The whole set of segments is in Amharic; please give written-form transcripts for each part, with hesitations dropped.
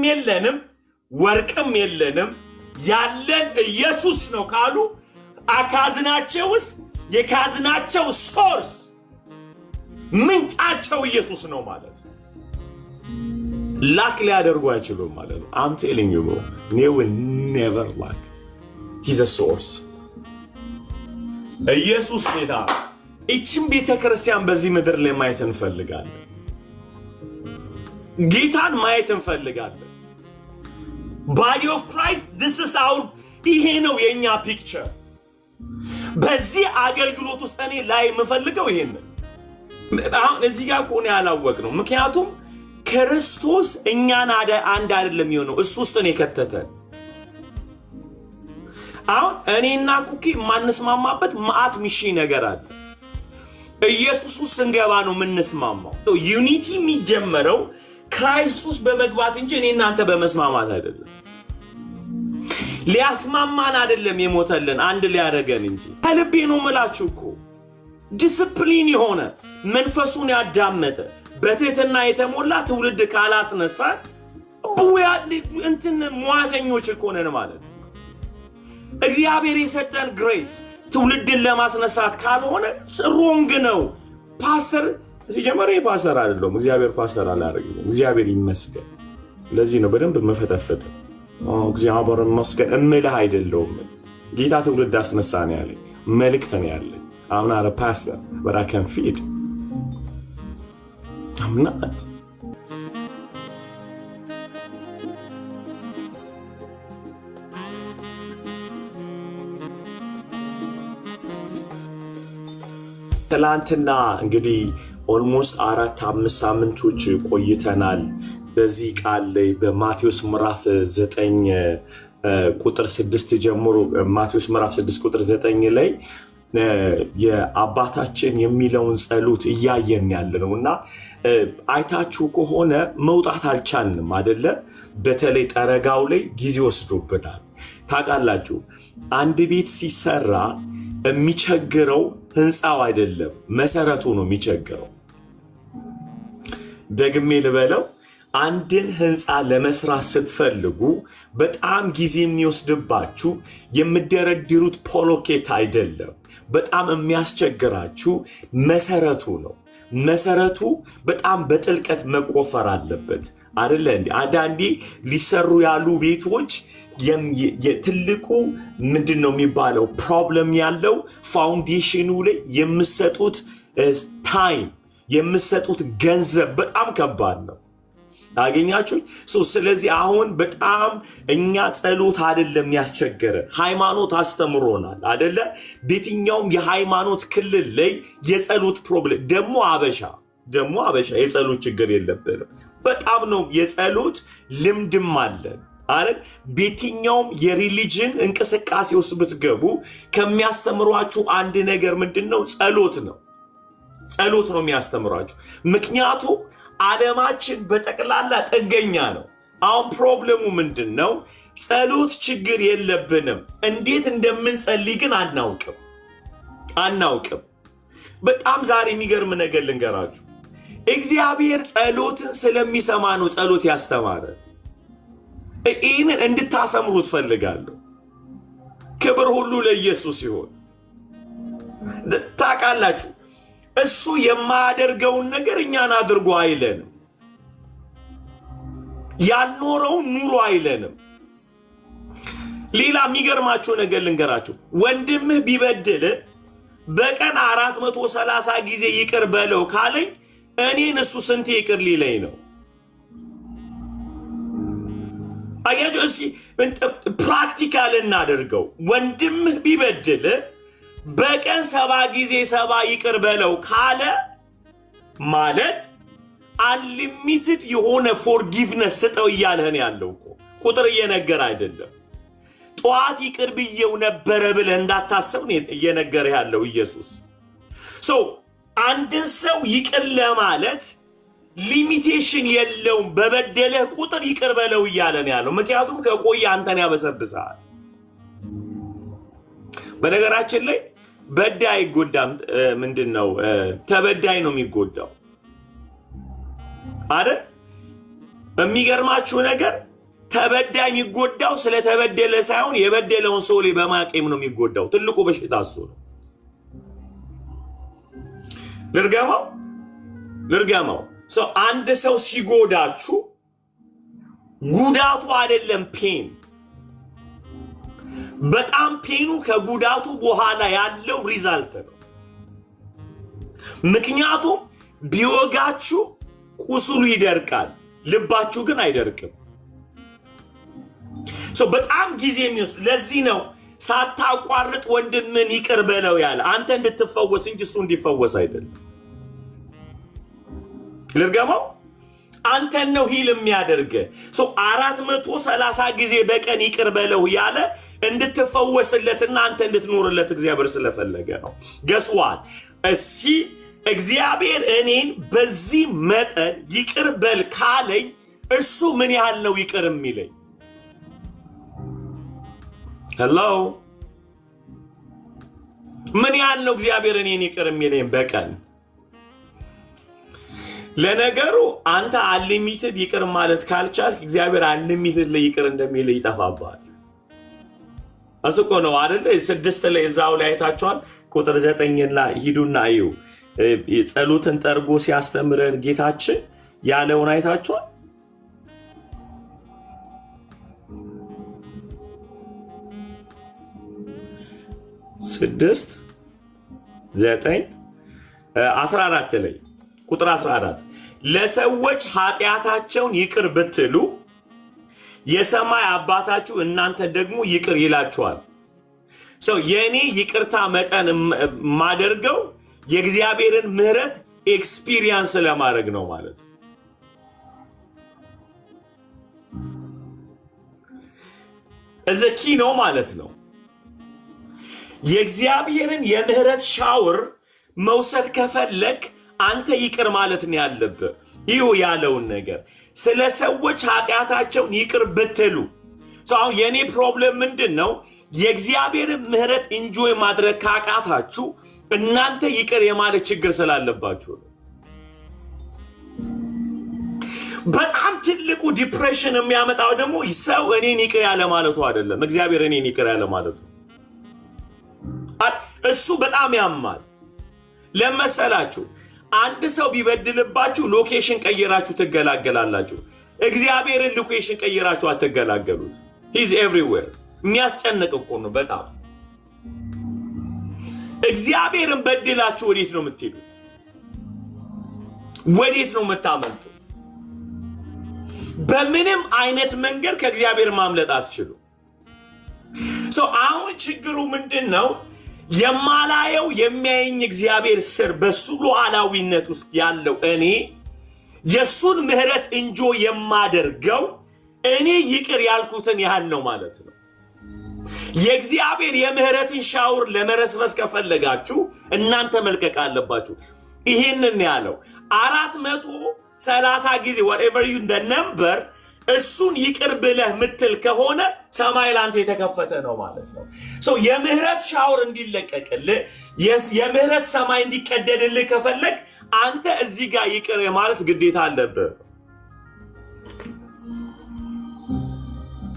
የለንም ወርቅም የለንም ያለን ኢየሱስ ነው ካሉ አካዝናቸውስ የካዝናቸው ሶርስ ምንጫቸው ኢየሱስ ነው ማለት ነው። ላክ ሊያደርጉ አይችሉም ማለት ነው። I'm telling you bro, they will never lack. He's a source. ኢየሱስ ጌታ። እቺም ቤተክርስቲያን በዚህ ምድር ላይ ማየት እንፈልጋለን። ጌታን ማየት እንፈልጋለን። Body of Christ, this is our ይሄ ነው የኛ ፒክቸር። በዚህ አገልግሎት ውስጥ እኔ ላይ የምፈልገው ይሄንን አሁን እዚህ ጋር ቆኔ ያላወቅ ነው። ምክንያቱም ክርስቶስ እኛን አንድ አይደለም የሆነው እሱ ውስጥ ነው የከተተን። አሁን እኔና ኩኪ ማንስማማበት ማአት ሚሺ ነገር አለ። ኢየሱስ ውስጥ ስንገባ ነው የምንስማማው። ዩኒቲ የሚጀመረው ክርስቶስ በመግባት እንጂ እኔና አንተ በመስማማት አይደለም። ሊያስማማን አይደለም የሞተልን አንድ ሊያደርገን እንጂ። ከልቤ ነው የምላችሁ እኮ ዲስፕሊን የሆነ መንፈሱን ያዳመጠ በትህትና የተሞላ ትውልድ ካላስነሳ ቡያ እንትን ሟተኞች እኮ ነን ማለት። እግዚአብሔር የሰጠን ግሬስ ትውልድን ለማስነሳት ካልሆነ ሮንግ ነው። ፓስተር ሲጀመር ፓስተር አይደለም። እግዚአብሔር ፓስተር አላደረገኝም። እግዚአብሔር ይመስገን። ለዚህ ነው በደንብ መፈተፈተ እግዚአብሔር ይመስገን እምልህ አይደለም። ጌታ ትውልድ አስነሳ ነው ያለኝ። መልእክት ነው ያለኝ። I'm not a pastor, but I can feed. I'm not. ትላንትና እንግዲህ ኦልሞስት 4-5 ሳምንቶች ቆይተናል በዚህ ቃል ላይ በማቴዎስ ምዕራፍ 9 ቁጥር 6 ጀምሮ ማቴዎስ ምዕራፍ 6 ቁጥር 9 ላይ የአባታችን የሚለውን ጸሎት እያየን ያለነውና አይታችሁ ከሆነ መውጣት አልቻልንም አይደለ? በተለይ ጠረጋው ላይ ጊዜ ወስዶብናል። ታውቃላችሁ አንድ ቤት ሲሰራ የሚቸግረው ህንፃው አይደለም መሰረቱ ነው የሚቸግረው። ደግሜ ልበለው አንድን ህንፃ ለመስራት ስትፈልጉ በጣም ጊዜ የሚወስድባችሁ የምትደረድሩት ፖሎኬት አይደለም። በጣም የሚያስቸግራችሁ መሰረቱ ነው። መሰረቱ በጣም በጥልቀት መቆፈር አለበት አይደለ እንዴ? አንዳንዴ ሊሰሩ ያሉ ቤቶች የትልቁ ምንድነው የሚባለው ፕሮብለም ያለው ፋውንዴሽኑ ላይ የምትሰጡት ታይም የምትሰጡት ገንዘብ በጣም ከባድ ነው። አገኛችሁ? ስለዚህ አሁን በጣም እኛ ጸሎት አይደለም ያስቸገረን፣ ሃይማኖት አስተምሮናል አይደለ? በየትኛውም የሃይማኖት ክልል ላይ የጸሎት ፕሮብሌም ደግሞ አበሻ የጸሎት ችግር የለብንም። በጣም ነው የጸሎት ልምድም አለን አይደል? በየትኛውም የሪሊጅን እንቅስቃሴ ውስጥ ብትገቡ ከሚያስተምሯችሁ አንድ ነገር ምንድነው? ጸሎት ነው የሚያስተምሯችሁ። ምክንያቱም ዓለማችን በጠቅላላ ጥገኛ ነው። አሁን ፕሮብሌሙ ምንድነው? ጸሎት ችግር የለብንም። እንዴት እንደምንጸልይ ግን አናውቅም። በጣም ዛሬ የሚገርም ነገር ልንገራችሁ። እግዚአብሔር ጸሎትን ስለሚሰማ ነው ጸሎት ያስተማረን። ይህንን እንድታሰምሩ ትፈልጋለሁ። ክብር ሁሉ ለኢየሱስ ይሁን። ታውቃላችሁ እሱ የማያደርገውን ነገር እኛን አድርጎ አይለንም። ያልኖረውን ኑሮ አይለንም። ሌላ የሚገርማችሁ ነገር ልንገራችሁ። ወንድምህ ቢበድል በቀን 430 ጊዜ ይቅር በለው ካለኝ እኔን እሱ ስንት ይቅር ሊለኝ ነው? አያችሁ፣ እስኪ ፕራክቲካል እናደርገው። ወንድምህ ቢበድል በቀን 70 ጊዜ 70 ይቅር በለው ካለ ማለት አንሊሚትድ የሆነ ፎርጊቭነስ ስጠው እያለህን ያለው እኮ ቁጥር እየነገር አይደለም። ጠዋት ይቅር ብየው ነበረ ብለህ እንዳታስብ እየነገር ያለው ኢየሱስ። አንድን ሰው ይቅር ለማለት ሊሚቴሽን የለውም። በበደለህ ቁጥር ይቅር በለው እያለን ያለው ምክንያቱም ከቆየ አንተን ያበሰብሳል። በነገራችን ላይ በዳይ አይጎዳም። ምንድነው ተበዳይ ነው የሚጎዳው አይደል? የሚገርማችሁ ነገር ተበዳይ የሚጎዳው ስለተበደለ ሳይሆን የበደለውን ሰው ላይ በማቄም ነው የሚጎዳው። ትልቁ በሽታ እሱ ነው። ልርገማው ሰው አንድ ሰው ሲጎዳችሁ ጉዳቱ አይደለም ፔን፣ በጣም ፔኑ ከጉዳቱ በኋላ ያለው ሪዛልት ነው። ምክንያቱም ቢወጋችሁ ቁስሉ ይደርቃል፣ ልባችሁ ግን አይደርቅም። በጣም ጊዜ የሚወስድ ለዚህ ነው ሳታቋርጥ ወንድምን ይቅር በለው ያለ፣ አንተ እንድትፈወስ እንጂ እሱ እንዲፈወስ አይደለም። ልርገማው አንተን ነው ሂል የሚያደርገ 430 ጊዜ በቀን ይቅር በለው ያለ እንድትፈወስለትና አንተ እንድትኖርለት እግዚአብሔር ስለፈለገ ነው። ገስዋት እሺ እግዚአብሔር እኔን በዚህ መጠን ይቅር በል ካለኝ እሱ ምን ያህል ነው ይቅር የሚለኝ? ሄሎ ምን ያህል ነው እግዚአብሔር እኔን ይቅር የሚለኝ በቀን? ለነገሩ አንተ አንሊሚትድ ይቅር ማለት ካልቻልክ እግዚአብሔር አንሊሚትድ ይቅር እንደሚል ይጠፋባል። አስቆ ነው አይደል? 6 ላይ እዛው ላይ አይታችኋል። ቁጥር 9 ላይ ሂዱና እዩ። ጸሎትን ጠርጎ ሲያስተምረን ጌታችን ያለውን አይታችኋል። 6 9 14 ላይ ቁጥር 14 ለሰዎች ኃጢአታቸውን ይቅር ብትሉ የሰማይ አባታችሁ እናንተ ደግሞ ይቅር ይላችኋል። የኔ ይቅርታ መጠን ማደርገው የእግዚአብሔርን ምህረት ኤክስፒሪየንስ ለማድረግ ነው ማለት እዘኪ ነው ማለት ነው። የእግዚአብሔርን የምህረት ሻወር መውሰድ ከፈለክ አንተ ይቅር ማለት ነው ያለብህ። ይሁ ያለውን ነገር ስለ ሰዎች ኃጢአታቸውን ይቅር ብትሉ አሁን የኔ ፕሮብለም ምንድነው? የእግዚአብሔርን ምህረት ኢንጆይ ማድረግ ካቃታችሁ እናንተ ይቅር የማለት ችግር ስላለባችሁ ነው። በጣም ትልቁ ዲፕሬሽን የሚያመጣው ደግሞ ሰው እኔን ይቅር ያለ ማለቱ አይደለም፣ እግዚአብሔር እኔን ይቅር ያለ ማለቱ። እሱ በጣም ያማል። ለመሰላችሁ አንድ ሰው ቢበድልባችሁ ሎኬሽን ቀይራችሁ ትገላገላላችሁ። እግዚአብሔርን ሎኬሽን ቀይራችሁ አትገላገሉት። ሂዝ ኤቭሪዌር። የሚያስጨንቅ እኮ ነው በጣም። እግዚአብሔርን በድላችሁ ወዴት ነው የምትሄዱት? ወዴት ነው የምታመልጡት? በምንም አይነት መንገድ ከእግዚአብሔር ማምለጥ አትችሉ። አሁን ችግሩ ምንድነው? የማላየው የሚያየኝ እግዚአብሔር ስር በሱ ሉዓላዊነት ውስጥ ያለው እኔ የሱን ምህረት እንጆ የማደርገው እኔ ይቅር ያልኩትን ያህል ነው ማለት ነው። የእግዚአብሔር የምህረትን ሻውር ለመረስረስ ከፈለጋችሁ እናንተ መልቀቅ አለባችሁ። ይሄንን ያለው 430 ጊዜ whatever you the number እሱን ይቅር ብለህ ምትል ከሆነ ሰማይ ላንተ የተከፈተ ነው ማለት ነው። የምህረት ሻወር እንዲለቀቅልህ የምህረት ሰማይ እንዲቀደድልህ ከፈለግ አንተ እዚህ ጋር ይቅር ማለት ግዴታ አለብህ።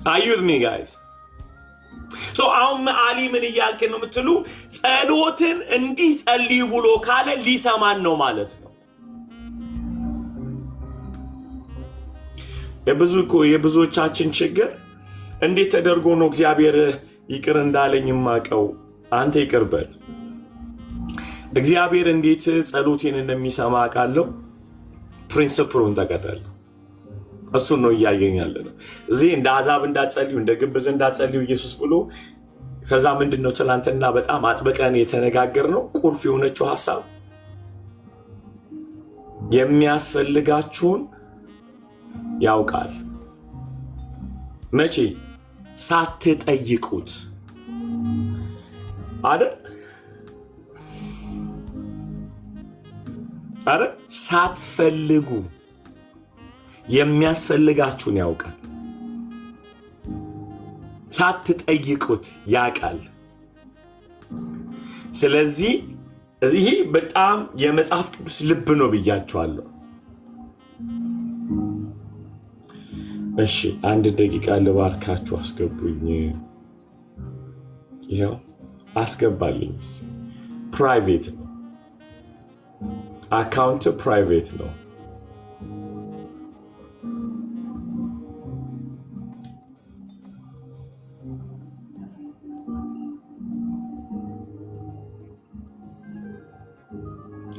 Are you with me guys? አሁን አሊ ምን እያልክ ነው የምትሉ? ጸሎትን እንዲህ ጸልዩ ብሎ ካለ ሊሰማን ነው ማለት ነው። የብዙዎቻችን ችግር እንዴት ተደርጎ ነው እግዚአብሔር ይቅር እንዳለኝ ማቀው? አንተ ይቅር በል። እግዚአብሔር እንዴት ጸሎቴን እንደሚሰማ አውቃለሁ። ፕሪንሲፕሉን ተከተል። እሱ ነው እያየኛል ነው። እዚህ እንደ አዛብ እንዳትጸልዩ እንደ ግብዝ እንዳትጸልዩ ኢየሱስ ብሎ ከዛ ምንድነው ትላንትና በጣም አጥብቀን የተነጋገርነው ቁልፍ የሆነችው ሐሳብ የሚያስፈልጋችሁን ያውቃል። መቼ? ሳትጠይቁት አይደል? ሳትፈልጉ የሚያስፈልጋችሁን ያውቃል። ሳትጠይቁት ያውቃል። ስለዚህ ይሄ በጣም የመጽሐፍ ቅዱስ ልብ ነው ብያችኋለሁ። እሺ 1 ደቂቃ ልባርካችሁ አስገቡኝ። ይሄው አስገባልኝ። ፕራይቬት ነው አካውንት ፕራይቬት ነው።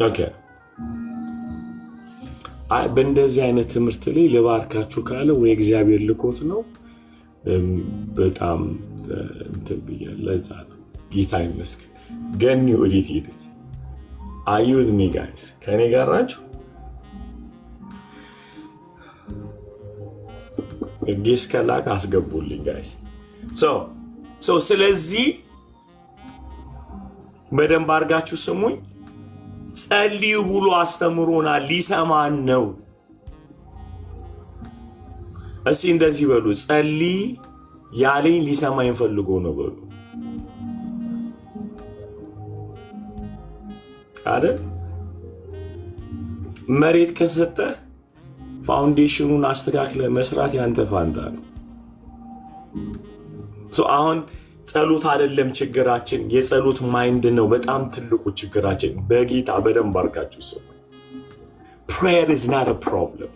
ኦኬ በእንደዚህ አይነት ትምህርት ላይ ልባርካችሁ ካለ ወይ እግዚአብሔር ልኮት ነው። በጣም እንትን ብያለሁ። ለዛ ነው ጌታ ይመስገን። ገኒ ወዴት ሄደች? Are you with me guys? ከኔ ጋር ናችሁ? ጌስ ከላክ አስገቡልኝ ጋይስ። ስለዚህ በደንብ አድርጋችሁ ስሙኝ። ጸልዩ ብሎ አስተምሮናል። ሊሰማን ነው። እስኪ እንደዚህ በሉ፣ ጸልይ ያለኝ ሊሰማኝ ፈልጎ ነው በሉ አይደል? መሬት ከሰጠ ፋውንዴሽኑን አስተካክለ መስራት ያንተ ፋንታ ነው። አሁን ጸሎት አይደለም ችግራችን፣ የጸሎት ማይንድ ነው በጣም ትልቁ ችግራችን። በጌታ በደንብ አርጋችሁ ሰው prayer is not a problem።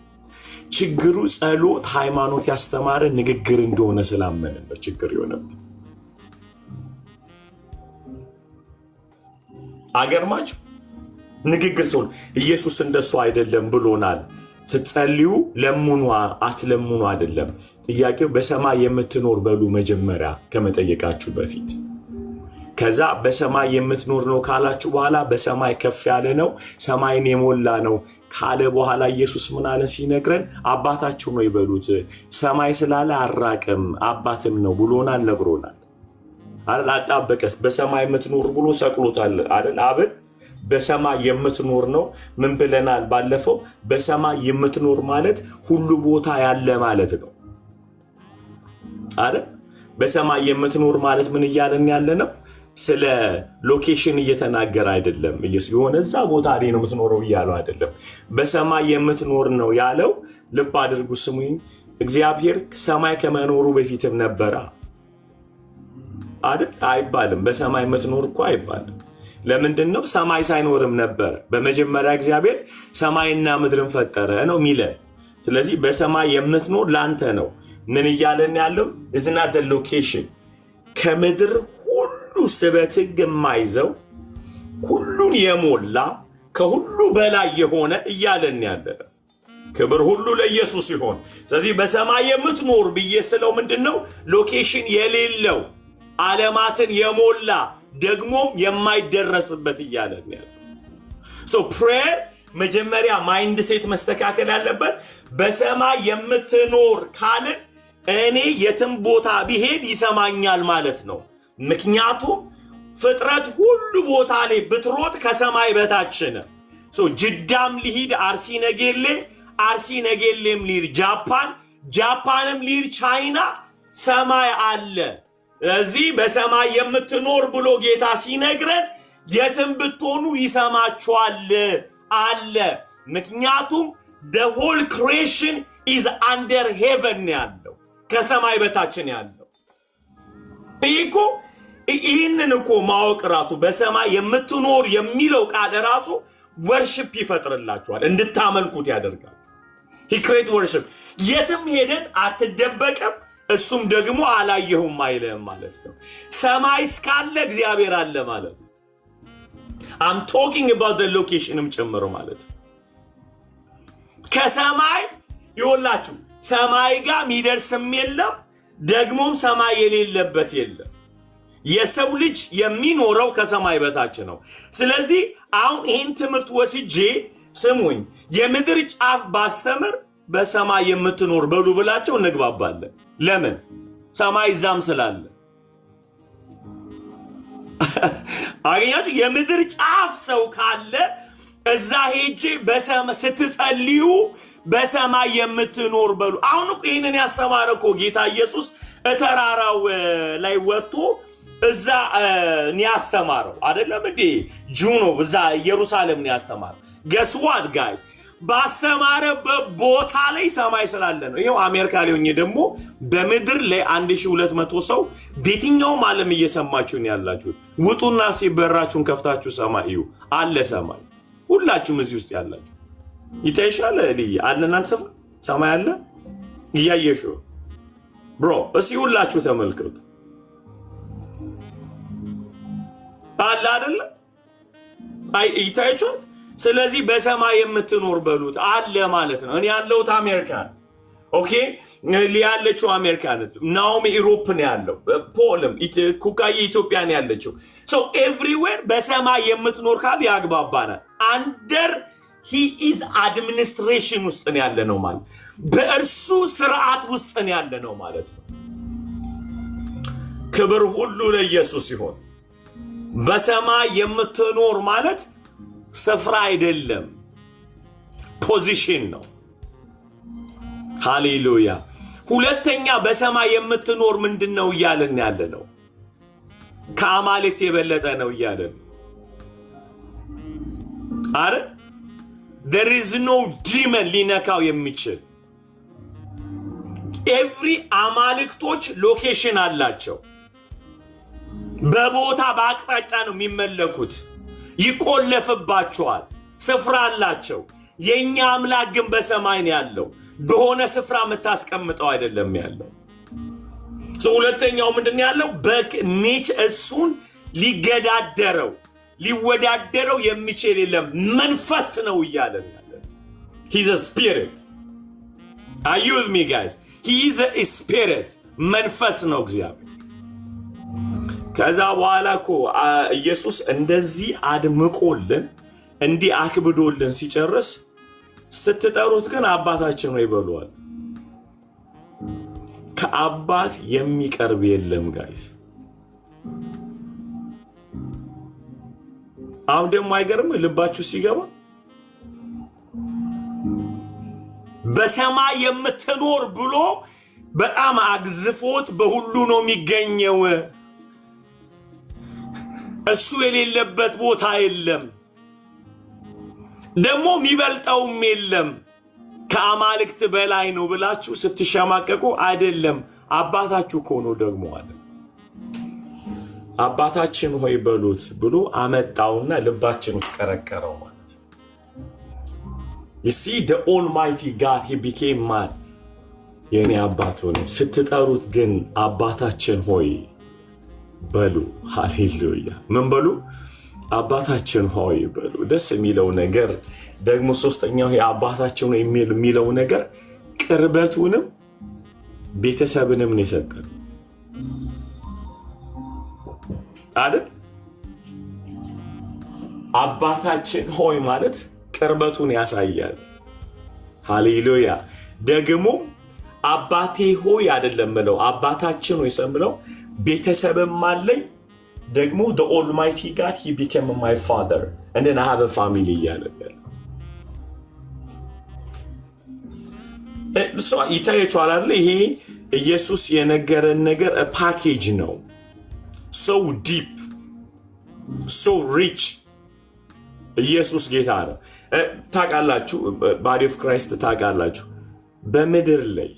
ችግሩ ጸሎት ሃይማኖት ያስተማረ ንግግር እንደሆነ ስላመንን ነው ችግር የሆነብን። አገርማችሁ ንግግር ሰው ኢየሱስ እንደሱ አይደለም ብሎናል። ስትጸልዩ ለምኑ አትለምኑ አይደለም ጥያቄው። በሰማይ የምትኖር በሉ መጀመሪያ ከመጠየቃችሁ በፊት። ከዛ በሰማይ የምትኖር ነው ካላችሁ በኋላ በሰማይ ከፍ ያለ ነው ሰማይን የሞላ ነው ካለ በኋላ ኢየሱስ ምን አለ ሲነግረን? አባታችሁ ነው ይበሉት። ሰማይ ስላለ አራቀም አባትም ነው ብሎናል፣ ነግሮናል አይደል? አጣበቀስ በሰማይ የምትኖር ብሎ ሰቅሎታል አይደል? አብን በሰማይ የምትኖር ነው። ምን ብለናል ባለፈው? በሰማይ የምትኖር ማለት ሁሉ ቦታ ያለ ማለት ነው አይደል? በሰማይ የምትኖር ማለት ምን እያለን ያለ ነው? ስለ ሎኬሽን እየተናገረ አይደለም ኢየሱስ። የሆነ እዛ ቦታ ላይ ነው የምትኖረው እያለው አይደለም። በሰማይ የምትኖር ነው ያለው። ልብ አድርጉ ስሙኝ። እግዚአብሔር ሰማይ ከመኖሩ በፊትም ነበረ አይደል? አይባልም። በሰማይ የምትኖር እኮ አይባልም። ለምንድን ነው? ሰማይ ሳይኖርም ነበር። በመጀመሪያ እግዚአብሔር ሰማይና ምድርን ፈጠረ ነው የሚለን። ስለዚህ በሰማይ የምትኖር ላንተ ነው። ምን እያለን ያለው? is not the location። ከምድር ሁሉ ስበት ሕግ የማይዘው ሁሉን የሞላ ከሁሉ በላይ የሆነ እያለን ያለ። ክብር ሁሉ ለኢየሱስ ይሁን። ስለዚህ በሰማይ የምትኖር ብዬ ስለው ምንድነው? ሎኬሽን የሌለው ዓለማትን የሞላ ደግሞም የማይደረስበት እያለን ያለ። ፕሬየር መጀመሪያ ማይንድ ሴት መስተካከል ያለበት በሰማይ የምትኖር ካልን እኔ የትም ቦታ ቢሄድ ይሰማኛል ማለት ነው። ምክንያቱም ፍጥረት ሁሉ ቦታ ላይ ብትሮጥ ከሰማይ በታች ነው። ጅዳም ሊሂድ አርሲ ነገሌ፣ አርሲ ነገሌም ሊሂድ ጃፓን፣ ጃፓንም ሊሂድ ቻይና ሰማይ አለ። እዚህ በሰማይ የምትኖር ብሎ ጌታ ሲነግረን የትም ብትሆኑ ይሰማችኋል አለ። ምክንያቱም the whole creation is under heaven ያለው ከሰማይ በታችን ያለው እኮ። ይህንን እኮ ማወቅ ራሱ በሰማይ የምትኖር የሚለው ቃል ራሱ ወርሺፕ ይፈጥርላችኋል፣ እንድታመልኩት ያደርጋችሁ። he create worship። የትም ሄደት አትደበቅም፣ እሱም ደግሞ አላየሁም አይልም ማለት ነው። ሰማይ እስካለ እግዚአብሔር አለ ማለት ነው። I'm talking about the locationም ጭምር ማለት ነው። ከሰማይ ይወላችሁ ሰማይ ጋር የሚደርስም የለም፣ ደግሞም ሰማይ የሌለበት የለም። የሰው ልጅ የሚኖረው ከሰማይ በታች ነው። ስለዚህ አሁን ይህን ትምህርት ወስጄ ስሙኝ፣ የምድር ጫፍ ባስተምር በሰማይ የምትኖር በሉ ብላቸው እንግባባለን። ለምን? ሰማይ እዛም ስላለ። አገኛችሁ? የምድር ጫፍ ሰው ካለ እዛ ሄጄ ስትጸልዩ በሰማይ የምትኖር በሉ። አሁን እኮ ይህንን ያስተማረ እኮ ጌታ ኢየሱስ ተራራው ላይ ወጥቶ እዛ ነው ያስተማረው አይደለም እንዴ? ጁኖ እዛ ኢየሩሳሌም ነው ያስተማረው። ገስዋት ጋይስ ባስተማረበት ቦታ ላይ ሰማይ ስላለ ነው። ይሄው አሜሪካ ላይ ሆኜ ደግሞ በምድር ላይ 1200 ሰው በየትኛውም ዓለም እየሰማችሁ ነው ያላችሁ። ውጡና ሲበራችሁን ከፍታችሁ ሰማይ እዩ። አለ ሰማይ። ሁላችሁም እዚህ ውስጥ ያላችሁ ይታይሻል። ልይ አለ እናንተ ሰማይ አለ እያየሹ ብሮ እሺ ሁላችሁ ተመልከቱ። አለ አይደለ? አይ ይታይቻል። ስለዚህ በሰማይ የምትኖር በሉት አለ ማለት ነው። እኔ ያለሁት አሜሪካ ኦኬ፣ ያለችው አሜሪካ ነች። ናኦሚ ኢሮፕ ነው ያለው። ፖልም ኩካዬ ኢትዮጵያ ነው ያለችው። ሶ ኤቭሪዌር በሰማይ የምትኖር ካል ያግባባናል። አንደር ሂ ኢዝ አድሚኒስትሬሽን ውስጥ ነው ያለ ነው ማለት፣ በእርሱ ስርዓት ውስጥ ነው ያለ ነው ማለት ነው። ክብር ሁሉ ለኢየሱስ ይሁን። በሰማይ የምትኖር ማለት ስፍራ አይደለም፣ ፖዚሽን ነው። ሃሌሉያ። ሁለተኛ በሰማይ የምትኖር ምንድነው እያለን ያለ ነው? ከአማልክት የበለጠ ነው እያለን አረ there is no demon ሊነካው የሚችል ኤቭሪ አማልክቶች ሎኬሽን አላቸው። በቦታ በአቅጣጫ ነው የሚመለኩት። ይቆለፍባቸዋል። ስፍራ አላቸው። የኛ አምላክ ግን በሰማይ ነው ያለው። በሆነ ስፍራ የምታስቀምጠው አይደለም ያለው። ሁለተኛው ምንድን ያለው? በኔች እሱን ሊገዳደረው ሊወዳደረው የሚችል የለም። መንፈስ ነው እያለን ያለ። he's a spirit. are you with me guys? he is a spirit. መንፈስ ነው እግዚአብሔር። ከዛ በኋላ እኮ ኢየሱስ እንደዚህ አድምቆልን እንዲህ አክብዶልን ሲጨርስ ስትጠሩት ግን አባታችን ነው ይበሉዋል። ከአባት የሚቀርብ የለም ጋይስ። አሁን ደግሞ አይገርም ልባችሁ ሲገባ በሰማይ የምትኖር ብሎ በጣም አግዝፎት በሁሉ ነው የሚገኘው። እሱ የሌለበት ቦታ የለም፣ ደግሞ የሚበልጠውም የለም። ከአማልክት በላይ ነው ብላችሁ ስትሸማቀቁ አይደለም፣ አባታችሁ እኮ ነው ደግሞ አለ። አባታችን ሆይ በሉት ብሎ አመጣውና ልባችን ውስጥ ቀረቀረው ማለት ነው። you see the almighty God he became man። የኔ አባት ሆነ ስትጠሩት ግን አባታችን ሆይ በሉ። ሃሌሉያ። ምን በሉ? አባታችን ሆይ በሉ። ደስ የሚለው ነገር ደግሞ ሶስተኛው አባታችን ሆይ የሚለው ነገር ቅርበቱንም ቤተሰብንም ነው የሰጠን አይደል? አባታችን ሆይ ማለት ቅርበቱን ያሳያል። ሃሌሉያ። ደግሞ አባቴ ሆይ አይደለም ብለው አባታችን ሆይ ሰምለው ቤተሰብም አለኝ ደግሞ the almighty God he became my father and then I have a family እያለበል so ይታያችኋል አይደል? ይሄ ኢየሱስ የነገረን ነገር ፓኬጅ ነው። so deep so rich። ኢየሱስ ጌታ ነው። ታውቃላችሁ፣ body of Christ ታውቃላችሁ፣ በምድር ላይ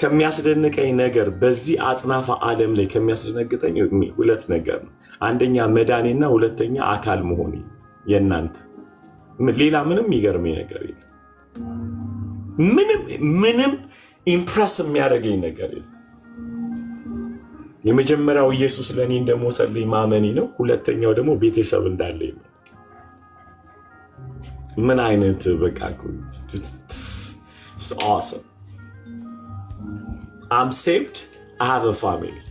ከሚያስደንቀኝ ነገር በዚህ አጽናፈ ዓለም ላይ ከሚያስደነግጠኝ ሁለት ነገር ነው። አንደኛ መዳኔና ሁለተኛ አካል መሆኔ የናንተ። ሌላ ምንም ይገርመኝ ነገር የለም። ምንም ኢምፕረስ የሚያደርገኝ ነገር የለም። የመጀመሪያው ኢየሱስ ለኔ እንደሞተልኝ ማመኔ ነው። ሁለተኛው ደግሞ ቤተሰብ እንዳለኝ ነው። ምን አይነት በቃ it's awesome. I'm saved, I have a family.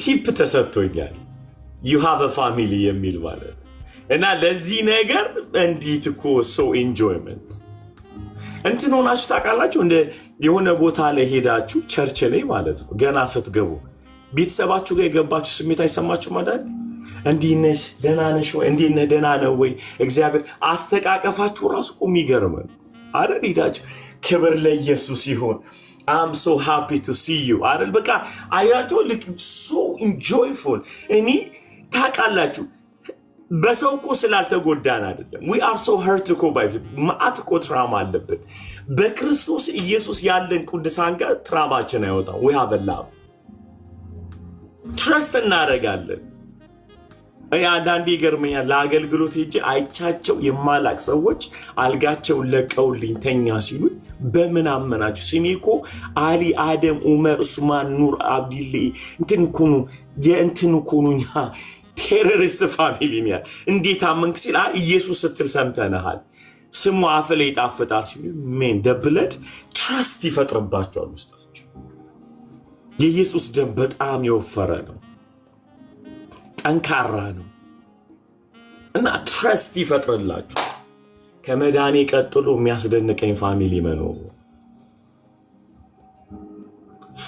ቲፕ ተሰጥቶኛል። you have a family የሚል ማለት እና ለዚህ ነገር እንዴት እኮ so enjoyment እንትን ሆናችሁ ታውቃላችሁ። እንደ የሆነ ቦታ ላይ ሄዳችሁ ቸርች ላይ ማለት ነው ገና ስትገቡ ቤተሰባችሁ ጋር የገባችሁ ስሜት አይሰማችሁ ማለት እንዲህ ነሽ ደህና ነሽ ወይ እንዲህ ነህ ደህና ነው ወይ እግዚአብሔር አስተቃቀፋችሁ ራሱ ቁም ይገርማል አይደል? ሄዳችሁ ክብር ለኢየሱስ ይሁን I'm so happy to see you አይደል? በቃ አያችሁ ልክ so enjoyful። እኔ ታውቃላችሁ በሰው እኮ ስላልተጎዳን አይደለም። we are so hurt እኮ ማአት እኮ ትራማ አለብን። በክርስቶስ ኢየሱስ ያለን ቅዱሳን ጋር ትራማችን አይወጣም። we have a love trust እናደርጋለን። አንዳንዴ ይገርመኛል። ለአገልግሎት ሄጄ አይቻቸው የማላቅ ሰዎች አልጋቸውን ለቀውልኝ ተኛ ሲሉ በምን አመናችሁ? ስሜ እኮ አሊ፣ አደም፣ ዑመር፣ ኡስማን፣ ኑር፣ አብዲሌ እንትን ኩኑ የእንትን ኩኑኛ ቴሮሪስት ፋሚሊ ነው። እንዴት አመንክ ሲል ኢየሱስ ስትል ሰምተናል፣ ስሙ አፍ ላይ ይጣፍጣል ሲሉ ሜን ደብለድ ትራስት ይፈጥርባቸዋል ውስጣቸው። የኢየሱስ ደም በጣም የወፈረ ነው፣ ጠንካራ ነው እና ትረስት ይፈጥርላችሁ። ከመዳኔ ቀጥሎ የሚያስደንቀኝ ፋሚሊ መኖሩ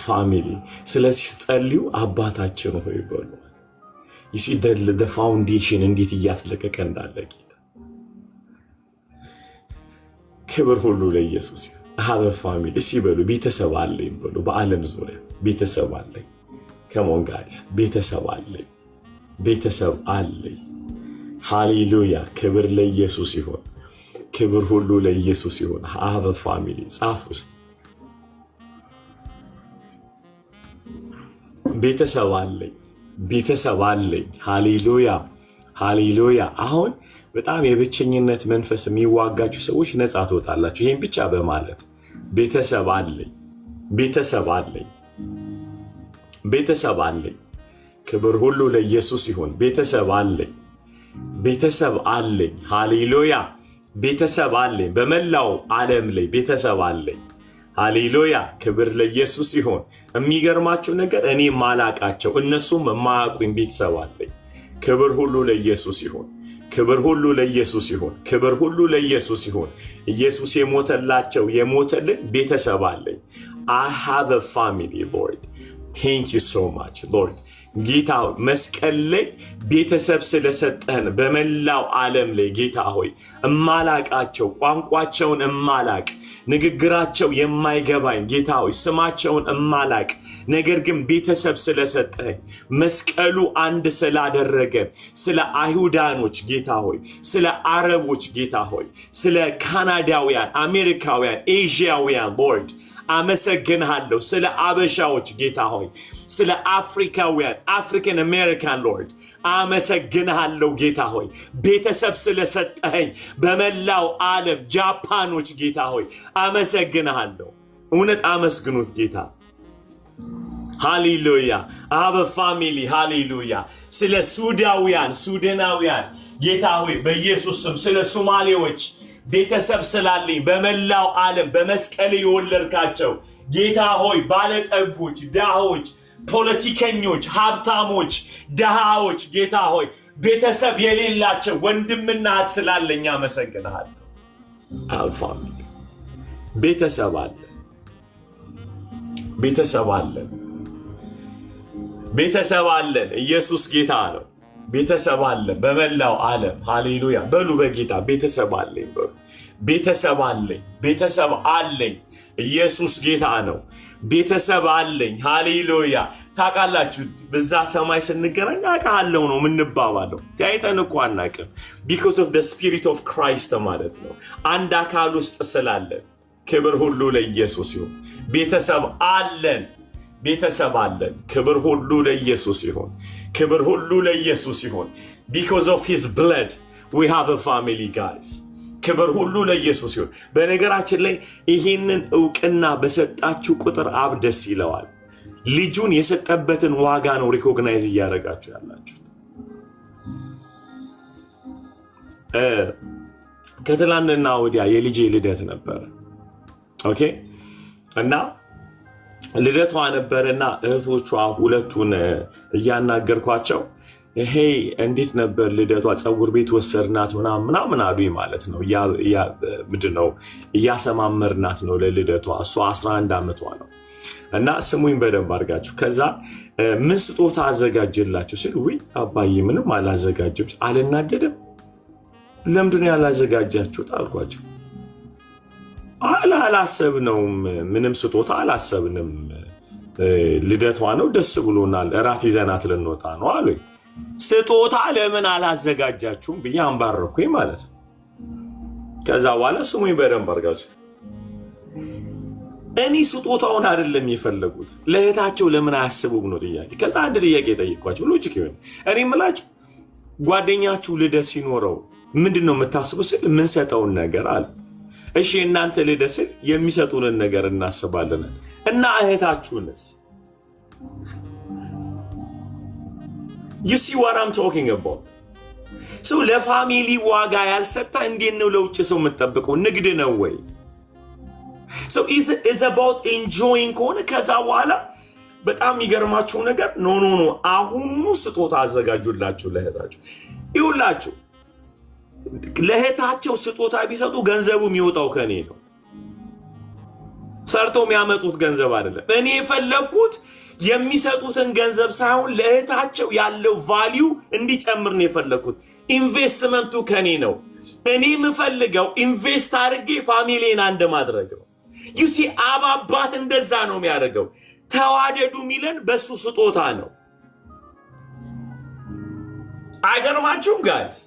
ፋሚሊ። ስለዚህ ጸልዩ አባታችን ሆይ በሉ። ይሲ the foundation እንዴት እያስለቀቀ እንዳለ ጌታ። ክብር ሁሉ ለኢየሱስ ይሁን። have a family እሲ በሉ። ቤተሰብ አለኝ በሉ። በዓለም ዙሪያ ቤተሰብ አለኝ። come on guys ቤተሰብ አለኝ። ቤተሰብ አለኝ። ሃሌሉያ! ክብር ለኢየሱስ ይሁን። ክብር ሁሉ ለኢየሱስ ይሁን። have a family ጻፍ ውስጥ ቤተሰብ አለኝ። ቤተሰብ አለኝ። ሃሌሉያ! ሃሌሉያ! አሁን በጣም የብቸኝነት መንፈስ የሚዋጋችሁ ሰዎች ነፃ ትወጣላችሁ። ይሄን ብቻ በማለት ቤተሰብ አለኝ፣ ቤተሰብ አለኝ፣ ቤተሰብ አለኝ። ክብር ሁሉ ለኢየሱስ ይሁን። ቤተሰብ አለኝ፣ ቤተሰብ አለኝ። ሃሌሉያ! ቤተሰብ አለኝ። በመላው ዓለም ላይ ቤተሰብ አለኝ። ሃሌሉያ! ክብር ለኢየሱስ ይሁን። የሚገርማችሁ ነገር እኔ ማላቃቸው እነሱም የማያውቁኝ ቤተሰብ አለኝ። ክብር ሁሉ ለኢየሱስ ይሁን። ክብር ሁሉ ለኢየሱስ ይሁን። ክብር ሁሉ ለኢየሱስ ይሁን። ኢየሱስ የሞተላቸው የሞተልን ቤተሰብ አለኝ። I have a family, Lord. Thank you so much, Lord. ጌታ መስቀል ላይ ቤተሰብ ስለሰጠን በመላው ዓለም ላይ ጌታ ሆይ እማላቃቸው ቋንቋቸውን እማላቅ ንግግራቸው የማይገባኝ ጌታ ሆይ ስማቸውን እማላቅ ነገር ግን ቤተሰብ ስለሰጠኝ መስቀሉ አንድ ስላደረገን ስለ አይሁዳኖች ጌታ ሆይ ስለ አረቦች ጌታ ሆይ ስለ ካናዳውያን አሜሪካውያን ኤዥያውያን ሎርድ አመሰግንሃለሁ። ስለ አበሻዎች ጌታ ሆይ ስለ አፍሪካውያን አፍሪካን አሜሪካን ሎርድ አመሰግንሃለሁ ጌታ ሆይ ቤተሰብ ስለሰጠኝ በመላው ዓለም ጃፓኖች ጌታ ሆይ አመሰግንሃለሁ። እውነት አመስግኑት ጌታ። ሃሌሉያ! አበ ፋሚሊ ሃሌሉያ! ስለ ሱዳናውያን ጌታ ሆይ በኢየሱስ ስም ስለ ሶማሌዎች ቤተሰብ ስላለኝ በመላው ዓለም በመስቀል የወለድካቸው ጌታ ሆይ ባለጠጎች፣ ዳሆች፣ ፖለቲከኞች፣ ሀብታሞች፣ ዳሃዎች ጌታ ሆይ ቤተሰብ የሌላቸው ወንድምና እህት ስላለኝ አመሰግንሃለሁ። አልፋሚሊ ቤተሰብ አለ፣ ቤተሰብ አለን፣ ቤተሰብ አለን። ኢየሱስ ጌታ ነው። ቤተሰብ አለን በመላው ዓለም። ሃሌሉያ በሉ። በጌታ ቤተሰብ አለኝ በሉ። ቤተሰብ አለኝ፣ ቤተሰብ አለኝ። ኢየሱስ ጌታ ነው። ቤተሰብ አለኝ። ሃሌሉያ። ታውቃላችሁ በዛ ሰማይ ስንገናኝ አውቃለሁ ነው የምንባባለው። ታይተን እኮ አናውቅም። because of the spirit of Christ ማለት ነው። አንድ አካል ውስጥ ስላለን። ክብር ሁሉ ለኢየሱስ ይሁን። ቤተሰብ አለን፣ ቤተሰብ አለን። ክብር ሁሉ ለኢየሱስ ይሁን። ክብር ሁሉ ለኢየሱስ ይሁን። because of his blood we have a family guys። ክብር ሁሉ ለኢየሱስ ይሁን። በነገራችን ላይ ይህንን ዕውቅና በሰጣችሁ ቁጥር አብ ደስ ይለዋል። ልጁን የሰጠበትን ዋጋ ነው ሪኮግናይዝ እያደረጋችሁ ያላችሁት። ከትላንትና ወዲያ የልጄ ልደት ነበረ። ኦኬ እና ልደቷ ነበርና እህቶቿ ሁለቱን እያናገርኳቸው ይሄ እንዴት ነበር ልደቷ? ፀጉር ቤት ወሰርናት ምናምን አሉኝ ማለት ነው። ምንድነው እያሰማመርናት ነው ለልደቷ። እሷ 11 ዓመቷ ነው እና ስሙኝ በደንብ አድርጋችሁ። ከዛ ምን ስጦታ አዘጋጅላችሁ ሲል ውይ አባዬ ምንም አላዘጋጅም። አልናደድም። ለምንድን ነው ያላዘጋጃችሁት አልኳቸው። አላሰብነውም፣ ምንም ስጦታ አላሰብንም። ልደቷ ነው፣ ደስ ብሎናል፣ እራት ይዘናት ልንወጣ ነው አሉኝ። ስጦታ ለምን አላዘጋጃችሁም ብዬ አንባረኩኝ ማለት ነው። ከዛ በኋላ ስሙኝ በደንብ አድርጋችሁ እኔ ስጦታውን አይደለም የፈለጉት ለእህታቸው ለምን አያስቡም ነው ጥያቄ። ከዛ አንድ ጥያቄ ጠይቋቸው ሎጂክ ይሆን እኔ የምላችሁ ጓደኛችሁ ልደት ሲኖረው ምንድነው የምታስቡት ስል ምን ሰጠውን ነገር አለ። እሺ እናንተ ልደት ሲል የሚሰጡንን ነገር እናስባለን እና እህታችሁንስ you see what I'm talking about so ለፋሚሊ ዋጋ ያልሰጣ እንዴት ነው ለውጭ ሰው የምትጠብቀው ንግድ ነው ወይ so is about enjoying ከሆነ ከዛ በኋላ በጣም ይገርማችሁ ነገር ኖ አሁኑኑ ስጦታ አዘጋጁላችሁ ለእህታችሁ ይውላችሁ ለእህታቸው ስጦታ ቢሰጡ ገንዘቡ የሚወጣው ከኔ ነው ሰርቶ የሚያመጡት ገንዘብ አይደለም እኔ የፈለኩት የሚሰጡትን ገንዘብ ሳይሆን ለእህታቸው ያለው ቫልዩ እንዲጨምር ነው የፈለኩት ኢንቨስትመንቱ ከኔ ነው እኔ የምፈልገው ኢንቨስት አድርጌ ፋሚሊን አንድ ማድረግ ነው you see አባባት እንደዛ ነው የሚያደርገው ተዋደዱ ሚለን በሱ ስጦታ ነው አይገርማችሁም ጋይስ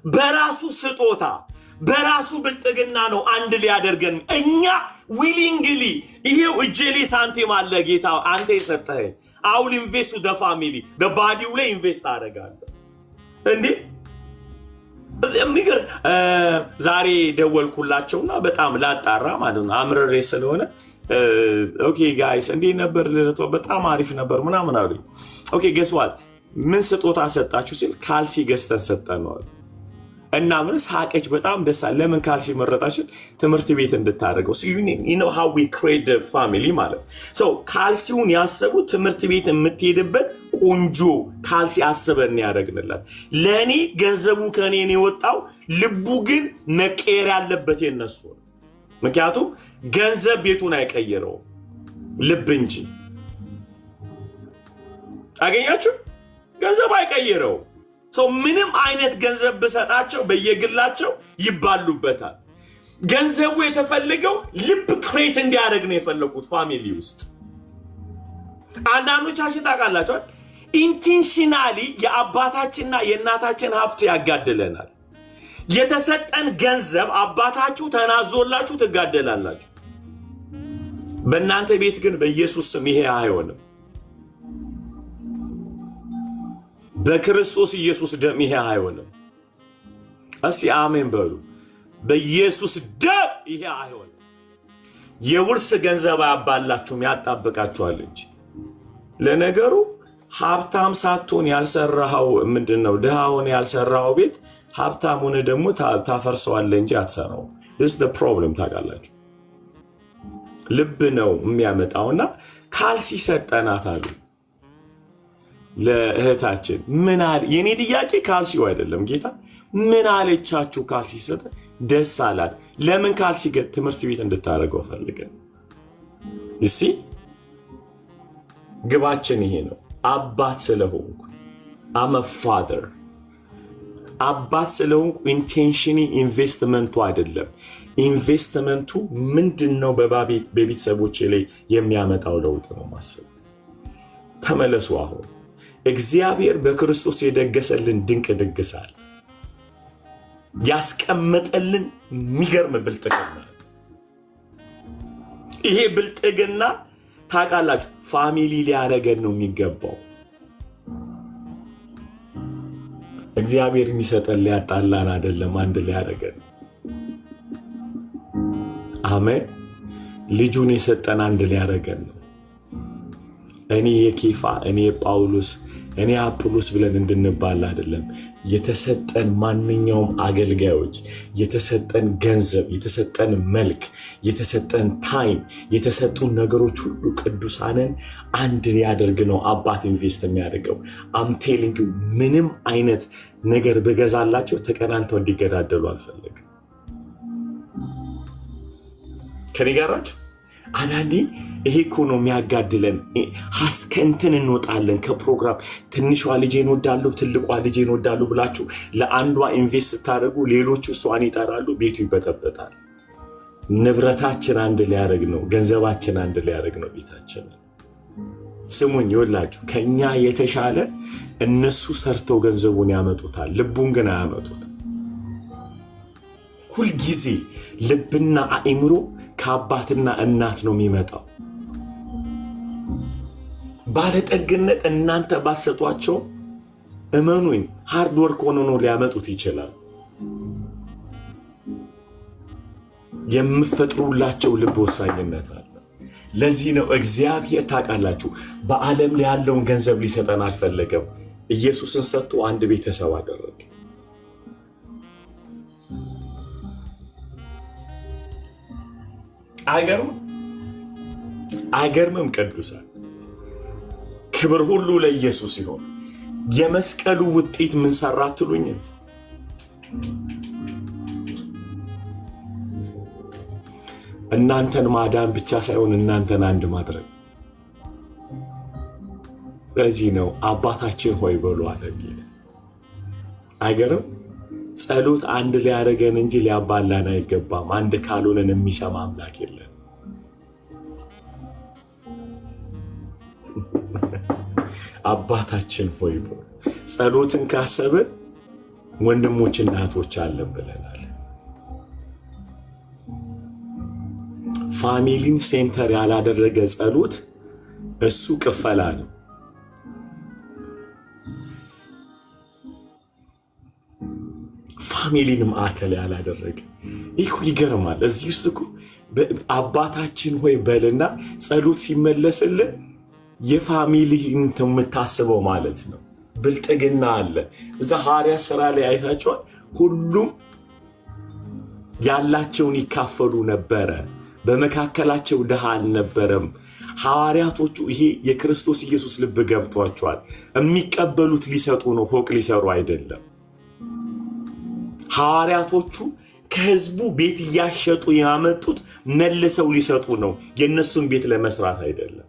በራሱ ስጦታ በራሱ ብልጥግና ነው አንድ ሊያደርገን እኛ ዊሊንግሊ ይሄው እጄሌ ሳንቲም አለ ጌታ አንተ የሰጠኸኝ አውል ኢንቨስት ደ ፋሚሊ በባዲው ላይ ኢንቨስት አደርጋለሁ እንዴ የሚገር ዛሬ ደወልኩላቸውና በጣም ላጣራ ማለት ነው አምረሬ ስለሆነ ኦኬ ጋይስ እንዴ ነበር ለቶ በጣም አሪፍ ነበር ምናምን አሉኝ ኦኬ guess what ምን ስጦታ ሰጣችሁ ሲል ካልሲ ገዝተን ሰጠነው እና ምን ሳቀች በጣም ደሳለ ለምን ካልሲ መረጣችሁ ትምህርት ቤት እንድታደርገው so you know how we create the family ማለት so ካልሲውን ያሰቡ ትምህርት ቤት የምትሄድበት ቆንጆ ካልሲ አስበን ያደርግንላት ለኔ ገንዘቡ ከኔ ነው የወጣው ልቡ ግን መቀየር ያለበት የነሱ ምክንያቱም ገንዘብ ቤቱን አይቀየረው ልብ እንጂ አገኛችሁ ገንዘብ አይቀየረው so ምንም አይነት ገንዘብ በሰጣቸው በየግላቸው ይባሉበታል ገንዘቡ የተፈለገው ልብ ክሬት እንዲያደርግ ነው የፈለኩት ፋሚሊ ውስጥ አንዳንዶቻችን ታውቃላችሁ ኢንቴንሽናሊ የአባታችንና የእናታችን ሀብት ያጋድለናል የተሰጠን ገንዘብ አባታችሁ ተናዞላችሁ ትጋደላላችሁ በእናንተ ቤት ግን በኢየሱስ ስም ይሄ አይሆንም በክርስቶስ ኢየሱስ ደም ይሄ አይሆንም እስኪ አሜን በሉ በኢየሱስ ደም ይሄ አይሆንም የውርስ ገንዘብ አባላችሁም ያጣበቃችኋል እንጂ ለነገሩ ሀብታም ሳትሆን ያልሰራው ምንድነው ድሃውን ያልሰራው ቤት ሀብታሙን ደግሞ ታፈርሰዋለህ እንጂ አትሰራው this is the problem ታውቃላችሁ ልብ ነው የሚያመጣውና ካልሲ ሰጠናት አሉ ለእህታችን ምን አለ የኔ ጥያቄ ካልሲው አይደለም ጌታ ምን አለቻችሁ ካልሲ ሰጠ ደስ አላት ለምን ካልሲ ትምህርት ቤት እንድታረገው ፈልገን እሺ ግባችን ይሄ ነው አባት ስለሆንኩ I'm a father አባት ስለሆንኩ ኢንቴንሽኒ ኢንቨስትመንቱ አይደለም ኢንቨስትመንቱ ምንድነው በቤተሰቦቼ ላይ የሚያመጣው ለውጥ ነው ማሰብ ተመለሱ አሁን እግዚአብሔር በክርስቶስ የደገሰልን ድንቅ ድግሳል ያስቀመጠልን የሚገርም ብልጥግና ይሄ ብልጥግና ታውቃላችሁ ፋሚሊ ሊያረገን ነው የሚገባው እግዚአብሔር የሚሰጠን ሊያጣላን አይደለም አንድ ሊያረገን አሜን ልጁን የሰጠን አንድ ሊያረገን ነው እኔ የኬፋ እኔ ጳውሎስ እኔ አጵሎስ ብለን እንድንባል አይደለም የተሰጠን ማንኛውም አገልጋዮች የተሰጠን ገንዘብ የተሰጠን መልክ የተሰጠን ታይም የተሰጡን ነገሮች ሁሉ ቅዱሳንን አንድ ሊያደርግ ነው አባት ኢንቨስት የሚያደርገው I'm telling you ምንም አይነት ነገር በገዛላቸው ተቀናንተው እንዲገዳደሉ አልፈልግም ከኔ ጋራችሁ አንዳንዴ ይሄ እኮ ነው የሚያጋድለን ሐስከንተን እንወጣለን ከፕሮግራም ትንሿ ልጄን ወዳለው ትልቋ ልጄን ወዳለው ብላችሁ ለአንዷ ኢንቨስት ታደርጉ ሌሎቹ እሷን ይጠራሉ ቤቱ ይበጠበጣል ንብረታችን አንድ ሊያደርግ ነው ገንዘባችን አንድ ሊያደርግ ነው ቤታችን ስሙኝ ይወላችሁ ከኛ የተሻለ እነሱ ሰርተው ገንዘቡን ያመጡታል፣ ልቡን ግን አያመጡት። ሁል ጊዜ ልብና አእምሮ ከአባትና እናት ነው የሚመጣው። ባለጠግነት እናንተ ባሰጧቸው እመኑኝ ሃርድ ወርክ ሆኖ ነው ሊያመጡት ይችላል። የምፈጥሩላቸው ልብ ወሳኝነት አለ። ለዚህ ነው እግዚአብሔር ታውቃላችሁ በዓለም ላይ ያለውን ገንዘብ ሊሰጠን አልፈለገም። ኢየሱስን ሰጥቶ አንድ ቤተሰብ አደረገ። አይገርምም? ቅዱሳን ክብር ሁሉ ለኢየሱስ ይሁን። የመስቀሉ ውጤት ምን ሰራ ትሉኝ? እናንተን ማዳን ብቻ ሳይሆን እናንተን አንድ ማድረግ። ለዚህ ነው አባታችን ሆይ በሉ አለ። አይገርም? ጸሎት አንድ ሊያደርገን እንጂ ሊያባላን አይገባም። አንድ ካልሆነን የሚሰማ አምላክ የለም። አባታችን ሆይ በሉ። ጸሎትን ካሰብን ወንድሞችና እህቶች አለን ብለናል። ፋሚሊን ሴንተር ያላደረገ ጸሎት እሱ ቅፈላ ነው። ፋሚሊን ማዕከል ያላደረገ ይህ ይገርማል። እዚህ ውስጥ እኮ አባታችን ሆይ በልና ጸሎት ሲመለስልን የፋሚሊን የምታስበው ማለት ነው። ብልጥግና አለ። እዛ ሐዋርያት ሥራ ላይ አይታችኋል። ሁሉም ያላቸውን ይካፈሉ ነበረ። በመካከላቸው ድሃ አልነበረም። ሐዋርያቶቹ ይሄ የክርስቶስ ኢየሱስ ልብ ገብቷቸዋል። የሚቀበሉት ሊሰጡ ነው፣ ፎቅ ሊሰሩ አይደለም። ሐዋርያቶቹ ከህዝቡ ቤት እያሸጡ ያመጡት መልሰው ሊሰጡ ነው፣ የነሱን ቤት ለመስራት አይደለም።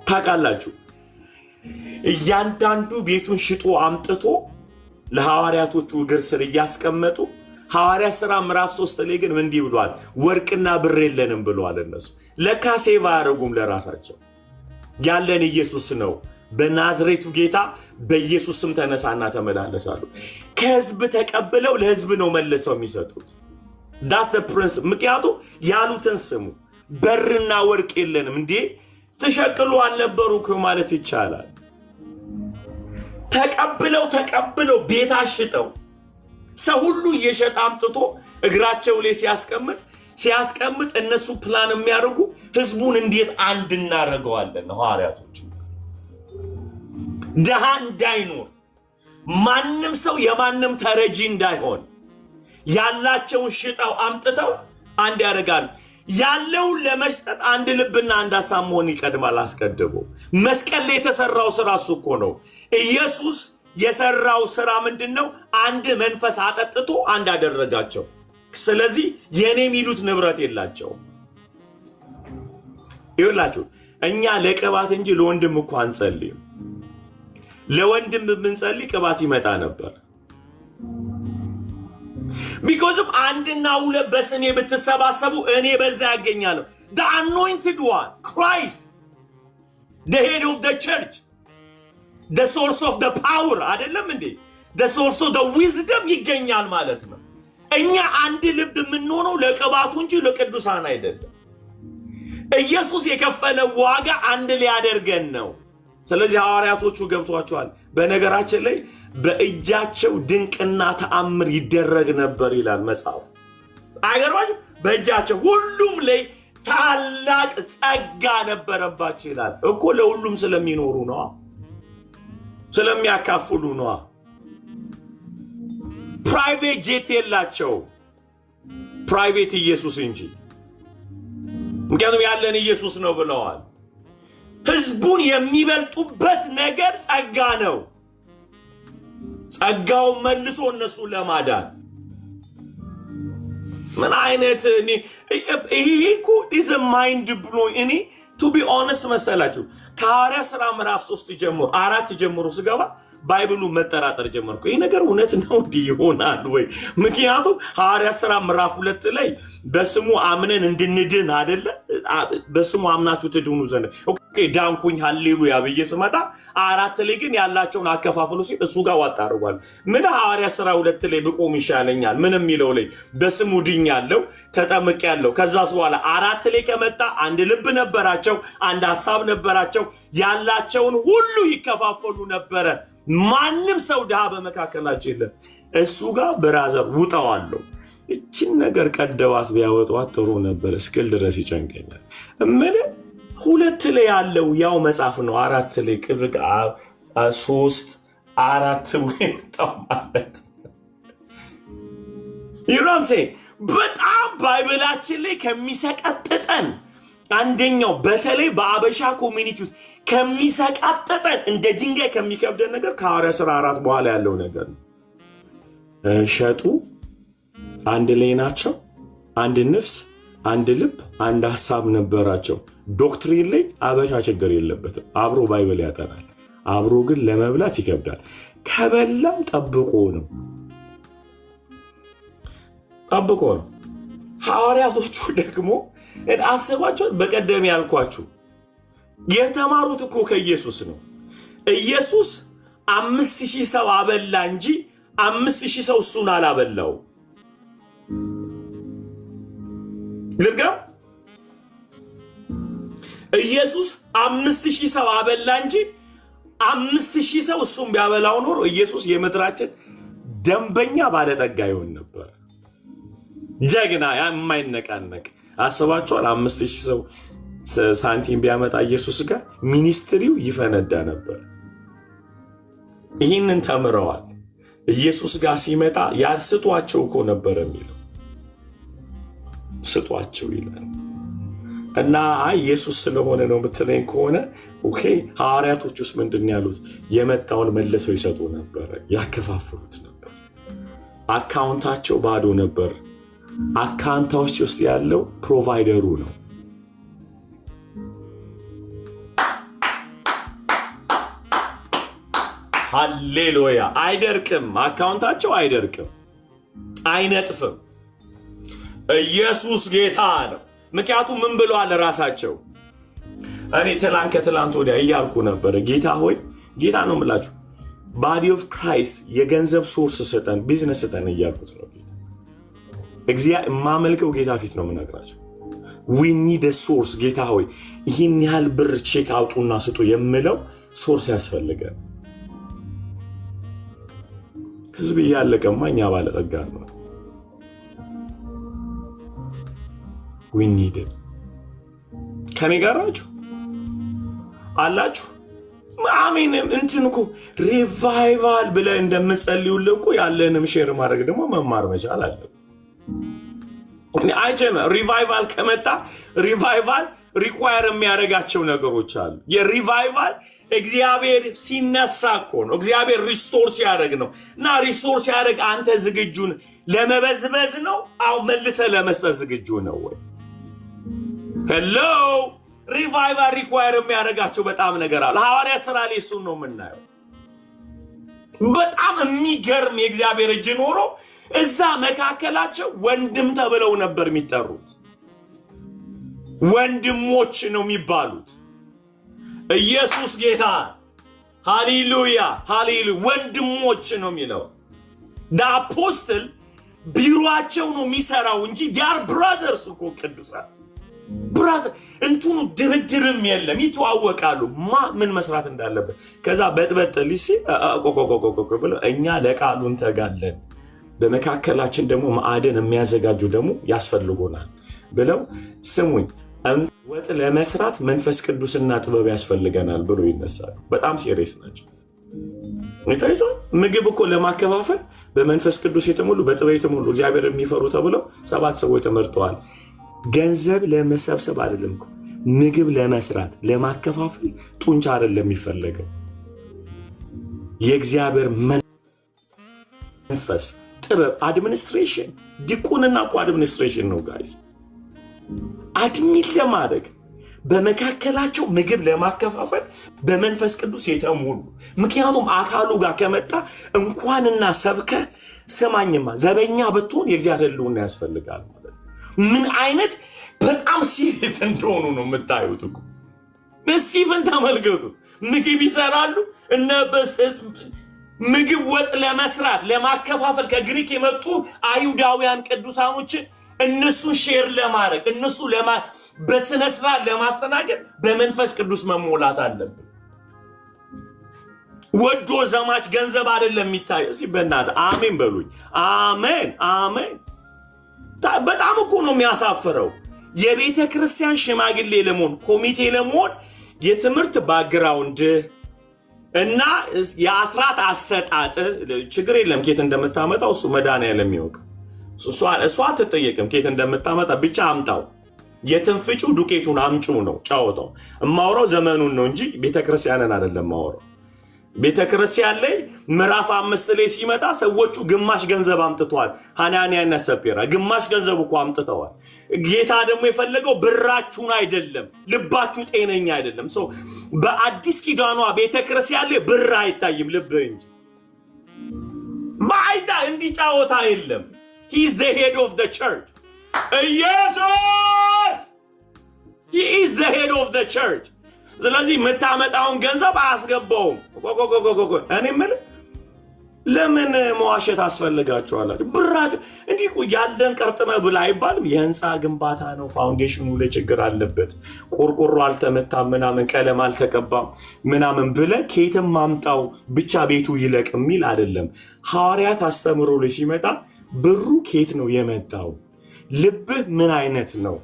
ታውቃላችሁ እያንዳንዱ ቤቱን ሽጦ አምጥቶ ለሐዋርያቶቹ እግር ስር እያስቀመጡ ሐዋርያት ሥራ ምዕራፍ 3 ላይ ግን እንዲህ ብሏል፣ ወርቅና ብር የለንም ብሏል። እነሱ ለካ ሴቭ አያደርጉም ለራሳቸው። ያለን ኢየሱስ ነው። በናዝሬቱ ጌታ በኢየሱስ ስም ተነሳና ተመላለሳሉ። ከህዝብ ተቀብለው ለህዝብ ነው መልሰው የሚሰጡት። ዳስ ፕሪንስ። ምክንያቱም ያሉትን ስሙ። በርና ወርቅ የለንም እንዴ ተሸቅሉ አልነበሩ ማለት ይቻላል። ተቀብለው ቤት አሽጠው ሰው ሁሉ እየሸጠ አምጥቶ እግራቸው ላይ ሲያስቀምጥ እነሱ ፕላን የሚያደርጉ ህዝቡን እንዴት አንድ እናደርገዋለን ነው ሐዋርያቶች። ድሃ እንዳይኖር፣ ማንም ሰው የማንም ተረጂ እንዳይሆን ያላቸውን ሽጠው አምጥተው አንድ ያደርጋሉ። ያለውን ለመስጠት አንድ ልብና አንድ ሐሳብ መሆን ይቀድማል። አስቀድሞ መስቀል ላይ የተሰራው ስራ እሱ እኮ ነው። ኢየሱስ የሰራው ስራ ምንድነው? አንድ መንፈስ አጠጥቶ አንድ አደረጋቸው። ስለዚህ የኔ የሚሉት ንብረት የላቸው። ይኸውላችሁ እኛ ለቅባት እንጂ ለወንድም እኮ አንጸልይም። ለወንድም ብንጸልይ ቅባት ይመጣ ነበር። ቢኮዝም አንድና ሁለት በስሜ ብትሰባሰቡ እኔ በዛ ያገኛለሁ። the anointed one, Christ, the head of the church, the source of the power አይደለም እንዴ? the source of the wisdom ይገኛል ማለት ነው። እኛ አንድ ልብ የምንሆነው ለቅባቱ እንጂ ለቅዱሳን አይደለም። ኢየሱስ የከፈለው ዋጋ አንድ ሊያደርገን ነው። ስለዚህ ሐዋርያቶቹ ገብቷቸዋል። በነገራችን ላይ በእጃቸው ድንቅና ተአምር ይደረግ ነበር ይላል መጽሐፉ። አይገርማችሁ? በእጃቸው ሁሉም ላይ ታላቅ ጸጋ ነበረባቸው ይላል እኮ። ለሁሉም ስለሚኖሩ ነው፣ ስለሚያካፍሉ ነው። ፕራይቬት ጄት የላቸው፣ ፕራይቬት ኢየሱስ እንጂ። ምክንያቱም ያለን ኢየሱስ ነው ብለዋል። ህዝቡን የሚበልጡበት ነገር ጸጋ ነው። ጸጋው መልሶ እነሱ ለማዳን ምን አይነት ይሄ እኮ is a mind blowing። እኔ to be honest መሰላችሁ ከሐዋርያት ሥራ ምዕራፍ 3 ጀምሮ 4 ጀምሮ ስገባ ባይብሉ መጠራጠር ጀመርኩ። ይሄ ነገር እውነት ነው እንዲህ ይሆናል ወይ? ምክንያቱም ሐዋርያት ሥራ ምዕራፍ 2 ላይ በስሙ አምነን እንድንድን አይደለ? በስሙ አምናችሁ ትድኑ ዘንድ ዳንኩኝ ሃሌሉያ ብዬ ስመጣ 4 ላይ ግን ያላቸውን አከፋፍሉ ሲል እሱ ጋር ዋጣ አድርጓል። ምን ሐዋርያት ሥራ 2 ላይ ብቆም ይሻለኛል ምንም የሚለው ላይ በስሙ ድኛለሁ ተጠምቄያለሁ። ከዛስ በኋላ 4 ላይ ከመጣ አንድ ልብ ነበራቸው፣ አንድ ሐሳብ ነበራቸው፣ ያላቸውን ሁሉ ይከፋፈሉ ነበረ። ማንም ሰው ድሃ በመካከላቸው የለም። እሱ ጋር ብራዘር ውጣዋለሁ። እቺን ነገር ቀደዋት ቢያወጧት ጥሩ ነበር። እስክል ድረስ ይጨንቀኛል። እምልህ 2 ላይ ያለው ያው መጽሐፍ ነው። 4 ላይ ቅብር 3 4 ወጣው ማለት ይራምሴ በጣም ባይብላችን ላይ ከሚሰቀጥጠን አንደኛው በተለይ በአበሻ ኮሚኒቲ ውስጥ ከሚሰቀጥጠን እንደ ድንጋይ ከሚከብደን ነገር ከሐዋርያት ሥራ 4 በኋላ ያለው ነገር ነው። ሸጡ፣ አንድ ላይ ናቸው፣ አንድ ነፍስ፣ አንድ ልብ፣ አንድ ሐሳብ ነበራቸው። ዶክትሪን ላይ አበሻ ችግር የለበትም። አብሮ ባይብል ያጠናል። አብሮ ግን ለመብላት ይከብዳል። ከበላም ጠብቆ ነው። ሐዋርያቶቹ ደግሞ አስባቸው በቀደም ያልኳችሁ የተማሩት እኮ ከኢየሱስ ነው። ኢየሱስ 5000 ሰው አበላ እንጂ 5000 ሰው እሱን አላበላው። ልርገም ኢየሱስ 5000 ሰው አበላ እንጂ 5000 ሰው እሱን ቢያበላው ኖሮ ኢየሱስ የምድራችን ደንበኛ ባለጠጋ ይሆን ነበር። ጀግና የማይነቃነቅ አስባችኋል? 5000 ሰው ሳንቲም ቢያመጣ ኢየሱስ ጋር ሚኒስትሪው ይፈነዳ ነበር። ይህንን ተምረዋል። ኢየሱስ ጋር ሲመጣ ያልስጧቸው እኮ ነበር የሚለው ስጧቸው ይላል። እና ኢየሱስ ስለሆነ ነው የምትለኝ ከሆነ ኦኬ። ሐዋርያቶች ውስጥ ምንድን ያሉት? የመጣውን መልሰው ይሰጡ ነበር፣ ያከፋፍሉት ነበር። አካውንታቸው ባዶ ነበር። አካውንታዎች ውስጥ ያለው ፕሮቫይደሩ ነው። ሃሌሉያ። አይደርቅም፣ አካውንታቸው አይደርቅም፣ አይነጥፍም። ኢየሱስ ጌታ ነው። ምክንያቱም ምን ብለዋል ራሳቸው? እኔ ከትላንት ወዲያ እያልኩ ነበረ፣ ጌታ ሆይ፣ ጌታ ነው የምላችሁ፣ ባዲ ኦፍ ክራይስት የገንዘብ ሶርስ ስጠን፣ ቢዝነስ ስጠን እያልኩት ነው። የማመልከው ጌታ ፊት ነው የምነግራቸው። ዊ ኒድ ሶርስ። ጌታ ሆይ ይህን ያህል ብር ቼክ አውጡና ስጡ የምለው ሶርስ ያስፈልጋል። ህዝብ እያለቀማ እኛ ባለጠጋ ነው። ዊ ኒድ ከኔ ጋራችሁ አላችሁ? አሜን። እንትን እኮ ሪቫይቫል ብለህ እንደምጸልዩልህ እኮ ያለንም ሼር ማድረግ ደግሞ መማር መቻል አለብን። አይጀም ሪቫይቫል ከመጣ ሪቫይቫል ሪኳየር የሚያደርጋቸው ነገሮች አሉ። የሪቫይቫል እግዚአብሔር ሲነሳ እኮ ነው። እግዚአብሔር ሪስቶር ሲያደርግ ነው። እና ሪስቶር ሲያደርግ አንተ ዝግጁን ለመበዝበዝ ነው? አው መልሰ ለመስጠት ዝግጁ ነው ወይ? ሄሎ ሪቫይቫል ሪኳየር የሚያደርጋቸው በጣም ነገር አለ። ሐዋርያት ሥራ ላይ እሱን ነው የምናየው። በጣም የሚገርም የእግዚአብሔር እጅ ኖሮ እዛ መካከላቸው ወንድም ተብለው ነበር የሚጠሩት። ወንድሞች ነው የሚባሉት። ኢየሱስ ጌታ፣ ሃሌሉያ ሃሌሉያ። ወንድሞች ነው የሚለው። አፖስትል ቢሮአቸው ነው የሚሰራው እንጂ ዲያር ብራዘርስ እኮ ቅዱሳን ብራዘር እንትኑ ድርድርም የለም። ይተዋወቃሉ ምን መስራት እንዳለበት። ከዛ በጥበጥ ሊሲ ብሎ እኛ ለቃሉ እንተጋለን፣ በመካከላችን ደግሞ ማዕድን የሚያዘጋጁ ደግሞ ያስፈልጎናል ብለው ስሙኝ፣ ወጥ ለመስራት መንፈስ ቅዱስና ጥበብ ያስፈልገናል ብሎ ይነሳሉ። በጣም ሲሪየስ ናቸው። ይታያል። ምግብ እኮ ለማከፋፈል በመንፈስ ቅዱስ የተሞሉ በጥበብ የተሞሉ እግዚአብሔር የሚፈሩ ተብለው 7 ሰዎች ተመርጠዋል። ገንዘብ ለመሰብሰብ አይደለም እኮ ምግብ ለመስራት ለማከፋፈል ጡንቻ አይደለም የሚፈለገው። የእግዚአብሔር መንፈስ ጥበብ፣ አድሚኒስትሬሽን። ዲቁንና እኮ አድሚኒስትሬሽን ነው ጋይስ። አድሚት ለማድረግ በመካከላቸው ምግብ ለማከፋፈል በመንፈስ ቅዱስ የተሞሉ። ምክንያቱም አካሉ ጋር ከመጣ እንኳንና ሰብከ ሰማኝማ ዘበኛ ብትሆን የእግዚአብሔር ሕልውና ያስፈልጋል ማለት ነው። ምን አይነት በጣም ሲሪየስ እንደሆኑ ነው የምታዩት እኮ። ስቲቨን ተመልከቱ። ምግብ ይሰራሉ እነ ምግብ ወጥ ለመስራት ለማከፋፈል ከግሪክ የመጡ አይሁዳውያን ቅዱሳኖች እነሱ ሼር ለማድረግ እነሱ በስነ ስርዓት ለማስተናገድ በመንፈስ ቅዱስ መሞላት አለብን። ወዶ ዘማች ገንዘብ አይደለም የሚታይ። እስኪ በእናትህ አሜን በሉኝ። አሜን አሜን። በጣም እኮ ነው የሚያሳፍረው። የቤተ ክርስቲያን ሽማግሌ ለመሆን ኮሚቴ ለመሆን የትምህርት ባክግራውንድ እና የአስራት አሰጣጥ ችግር የለም። ኬት እንደምታመጣው እሱ መድኃኒዓለም ይወቅ። እሷ አትጠየቅም ኬት እንደምታመጣ ብቻ አምጣው። የትንፍጩ ዱቄቱን አምጩ ነው ጫወታው። እማወራው ዘመኑን ነው እንጂ ቤተክርስቲያንን አይደለም ማወራው። ቤተክርስቲያን ላይ ምዕራፍ 5 ላይ ሲመጣ ሰዎቹ ግማሽ ገንዘብ አምጥተዋል። ሐናንያና ሰጲራ ግማሽ ገንዘብ እኮ አምጥተዋል። ጌታ ደግሞ የፈለገው ብራችሁን አይደለም፣ ልባችሁ ጤነኛ አይደለም። በአዲስ ኪዳኗ ቤተክርስቲያን ላይ ብር አይታይም፣ ልብ እንጂ ማይታ እንዲጫወታ የለም። he is the head of the church። ኢየሱስ he is the head of the church። ስለዚህ የምታመጣውን ገንዘብ አያስገባውም። እኔ የምልህ ለምን መዋሸት አስፈልጋችኋላችሁ? ብራችሁ እንዲህ እኮ ያለን ቀርጥመ ብላ አይባልም። የህንፃ ግንባታ ነው፣ ፋውንዴሽኑ ላይ ችግር አለበት፣ ቆርቆሮ አልተመታም፣ ምናምን ቀለም አልተቀባም ምናምን ብለህ ከየትም ማምጣው ብቻ ቤቱ ይለቅ የሚል አይደለም። ሐዋርያት አስተምሮ ላይ ሲመጣ ብሩ ከየት ነው የመጣው? ልብህ ምን አይነት ነው?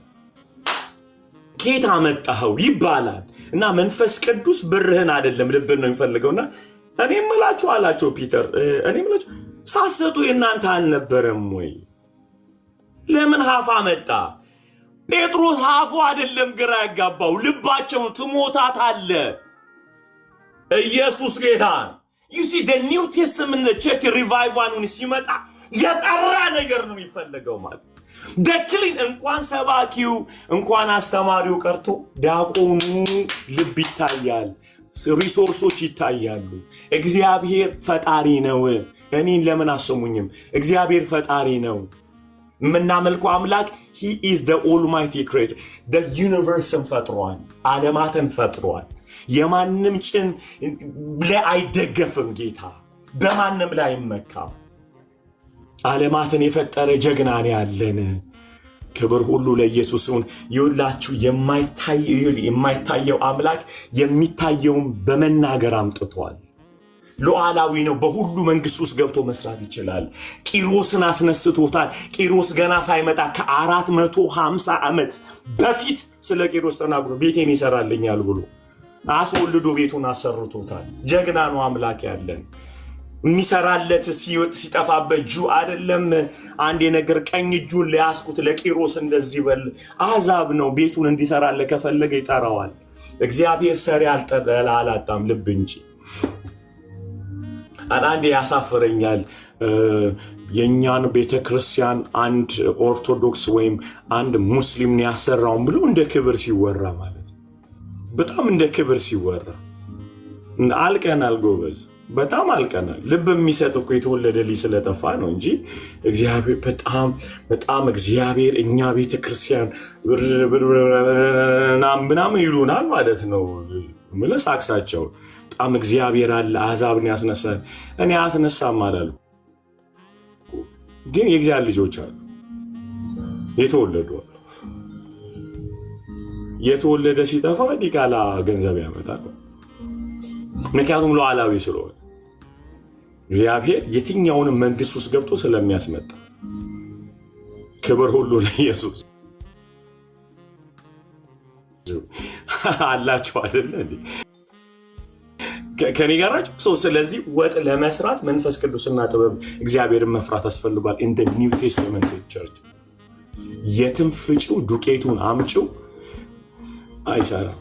ከየት አመጣኸው ይባላል። እና መንፈስ ቅዱስ ብርህን አይደለም ልብን ነው የሚፈልገውና እኔ እምላችሁ አላቸው ፒተር። እኔ እምላችሁ ሳሰጡ የእናንተ አልነበረም ወይ? ለምን ሀፋ መጣ? ጴጥሮስ ሀፉ አይደለም ግራ ያጋባው፣ ልባቸውን ትሞታት አለ። ኢየሱስ ጌታ። you see the new testament the church revival ነው ሲመጣ የጠራ ነገር ነው የሚፈልገው ማለት ደክሊን እንኳን ሰባኪው እንኳን አስተማሪው ቀርቶ ዲያቆኑ ልብ ይታያል፣ ሪሶርሶች ይታያሉ። እግዚአብሔር ፈጣሪ ነው። እኔን ለምን አሰሙኝም? እግዚአብሔር ፈጣሪ ነው። የምናመልከው አምላክ he is the almighty creator the universe ፈጥሯል፣ ዓለማትን ፈጥሯል። የማንም ጭን ላይ አይደገፍም ጌታ፣ በማንም ላይ አይመካም። ዓለማትን የፈጠረ ጀግና ነው ያለን። ክብር ሁሉ ለኢየሱስ ይሁን። ይውላችሁ የማይታየው አምላክ የሚታየውን በመናገር አምጥቷል። ሉዓላዊ ነው። በሁሉ መንግስት ውስጥ ገብቶ መስራት ይችላል። ቂሮስን አስነስቶታል። ቂሮስ ገና ሳይመጣ ከ450 ዓመት በፊት ስለ ቂሮስ ተናግሮ ቤቴን ይሰራልኛል ብሎ አስወልዶ ቤቱን አሰርቶታል። ጀግና ነው አምላክ ያለን። የሚሰራለት ሲጠፋበት እጁ አይደለም አንድ የነገር ቀኝ እጁን ሊያስኩት ለቂሮስ እንደዚህ በል አሕዛብ ነው ቤቱን እንዲሰራለ ከፈለገ ይጠራዋል። እግዚአብሔር ሰሪ አላጣም ልብ እንጂ። አንዴ ያሳፍረኛል የኛን ቤተክርስቲያን አንድ ኦርቶዶክስ ወይም አንድ ሙስሊም ነው ያሰራውን ብሎ እንደ ክብር ሲወራ ማለት በጣም እንደ ክብር ሲወራ አልቀናል ጎበዝ፣ በጣም አልቀናል። ልብ የሚሰጥ እኮ የተወለደ ልጅ ስለጠፋ ነው እንጂ እግዚአብሔር በጣም እግዚአብሔር እኛ ቤተክርስቲያን ምናምን ይሉናል ማለት ነው። ምንስ አክሳቸው በጣም እግዚአብሔር አለ አሕዛብን ያስነሳል። እኔ አስነሳም አላሉ፣ ግን የእግዚአብሔር ልጆች አሉ፣ የተወለዱ አሉ። የተወለደ ሲጠፋ ዲቃላ ገንዘብ ያመጣል። ምክንያቱም ሉዓላዊ ስለሆነ እግዚአብሔር የትኛውንም መንግስት ውስጥ ገብቶ ስለሚያስመጣ። ክብር ሁሉ ለኢየሱስ አላችሁ አይደል እንዴ? ከኔ ጋር ናችሁ። ስለዚህ ወጥ ለመስራት መንፈስ ቅዱስና ጥበብ እግዚአብሔርን መፍራት አስፈልጓል። in the new testament church የትም ፍጪው ዱቄቱን አምጪው አይሰራም።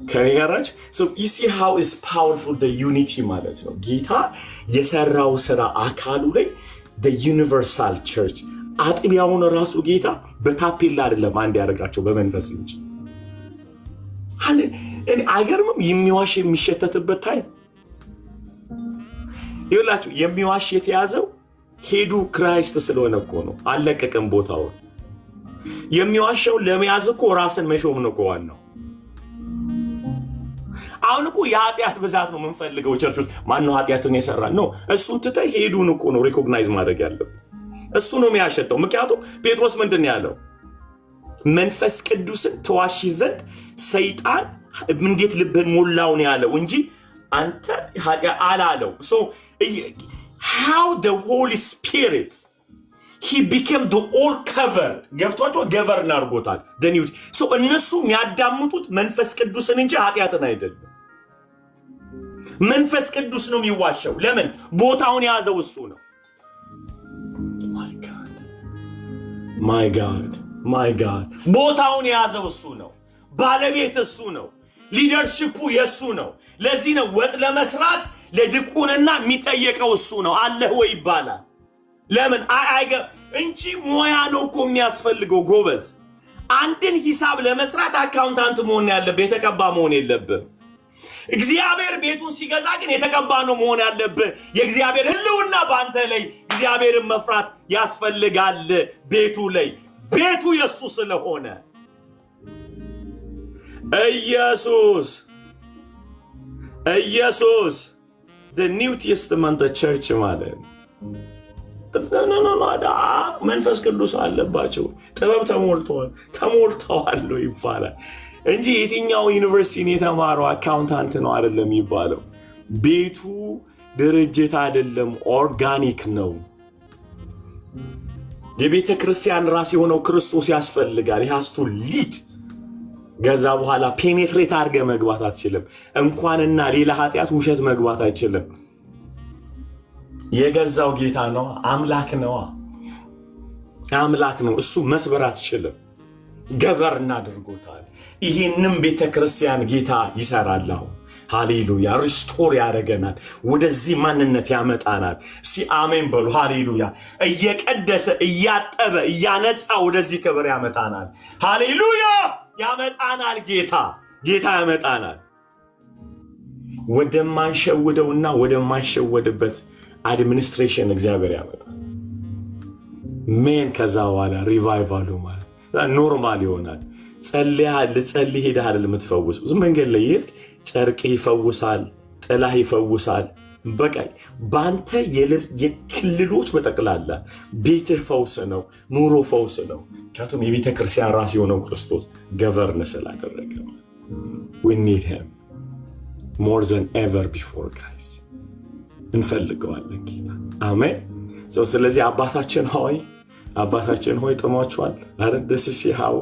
ከኔ ጋር ናችሁ። so you see how is powerful the unity ማለት ነው። ጌታ የሰራው ስራ አካሉ ላይ the universal church አጥቢያውን ራሱ ጌታ በታፔላ አይደለም አንድ ያደርጋቸው በመንፈስ እንጂ። አይገርምም? የሚዋሽ የሚሸተትበት ታይም ይኸውላችሁ። የሚዋሽ የተያዘው ሄዱ ክራይስት ስለሆነ እኮ ነው። አለቀቀም ቦታውን። የሚዋሸው ለመያዝ እኮ ራስን መሾም ነው ዋናው። አሁን እኮ የኃጢአት ብዛት ነው የምንፈልገው ቸርቾች ማነው ኃጢአትን የሰራ ነው እሱን ትተህ ሄዱን እኮ ነው ሪኮግናይዝ ማድረግ ያለብን እሱ ነው የሚያሸተው ምክንያቱም ጴጥሮስ ምንድነው ያለው መንፈስ ቅዱስን ተዋሺ ዘንድ ሰይጣን እንዴት ልብህን ሞላው ነው ያለው እንጂ አንተ ኃጢአት አላለው so how the Holy Spirit he became the all cover ገብቷቸው ገቨርን አድርጎታል ደኒው so እነሱ የሚያዳምጡት መንፈስ ቅዱስን እንጂ ኃጢአትን አይደለም መንፈስ ቅዱስ ነው የሚዋሸው ለምን ቦታውን ያዘው እሱ ነው my god ቦታውን ያዘው እሱ ነው ባለቤት እሱ ነው ሊደርሺፑ የሱ ነው ለዚህ ነው ወጥ ለመስራት ለድቁንና የሚጠየቀው እሱ ነው አለህ ወይ ይባላል ለምን እንጂ ሞያ ነው እኮ የሚያስፈልገው ጎበዝ አንድን ሂሳብ ለመስራት አካውንታንት መሆን ያለበት የተቀባ መሆን የለበት እግዚአብሔር ቤቱን ሲገዛ ግን የተቀባ ነው መሆን ያለበት የእግዚአብሔር ህልውና ባንተ ላይ እግዚአብሔርን መፍራት ያስፈልጋል ቤቱ ላይ ቤቱ የሱ ስለሆነ ኢየሱስ the New Testament church ማለት no መንፈስ ቅዱስ አለባቸው ጥበብ ተሞልተዋል ነው ይባላል እንጂ የትኛው ዩኒቨርሲቲ የተማረው አካውንታንት ነው አይደለም ይባላል ቤቱ ድርጅት አይደለም ኦርጋኒክ ነው የቤተ ክርስቲያን ራስ የሆነው ክርስቶስ ያስፈልጋል he has to lead ገዛ በኋላ ፔኔትሬት አድርገ መግባት አትችልም እንኳንና ሌላ ኃጢያት ውሸት መግባት አይችልም የገዛው ጌታ ነው አምላክ ነው እሱ መስበር አትችልም ገቨርን አድርጎታል ይሄንም ቤተ ክርስቲያን ጌታ ይሰራል ሃሌሉያ ሪስቶር ያደርገናል ወደዚህ ማንነት ያመጣናል አሜን በሉ ሃሌሉያ እየቀደሰ እያጠበ እያነጻ ወደዚህ ክብር ያመጣናል ሃሌሉያ ያመጣናል ጌታ ያመጣናል ወደማንሸወደውና ወደማንሸወድበት አድሚኒስትሬሽን እግዚአብሔር ያመጣል ሜን ከዛ በኋላ ሪቫይቫሉ ማለት ኖርማል ይሆናል ጸልይ ሄደሃል ለምትፈውስ ዝም መንገድ ላይ ጨርቅ ይፈውሳል ጥላህ ይፈውሳል በቃ ባንተ የክልሎች በጠቅላላ ቤትህ ፈውስ ነው ኑሮ ፈውስ ነው ካቱም የቤተ ክርስቲያን ራስ የሆነው ክርስቶስ ገቨርን ስላደረገ we need him more than ever before guys እንፈልገዋለን ጌታ አሜን ስለዚህ አባታችን ሆይ ጥሟቸዋል አረ this is how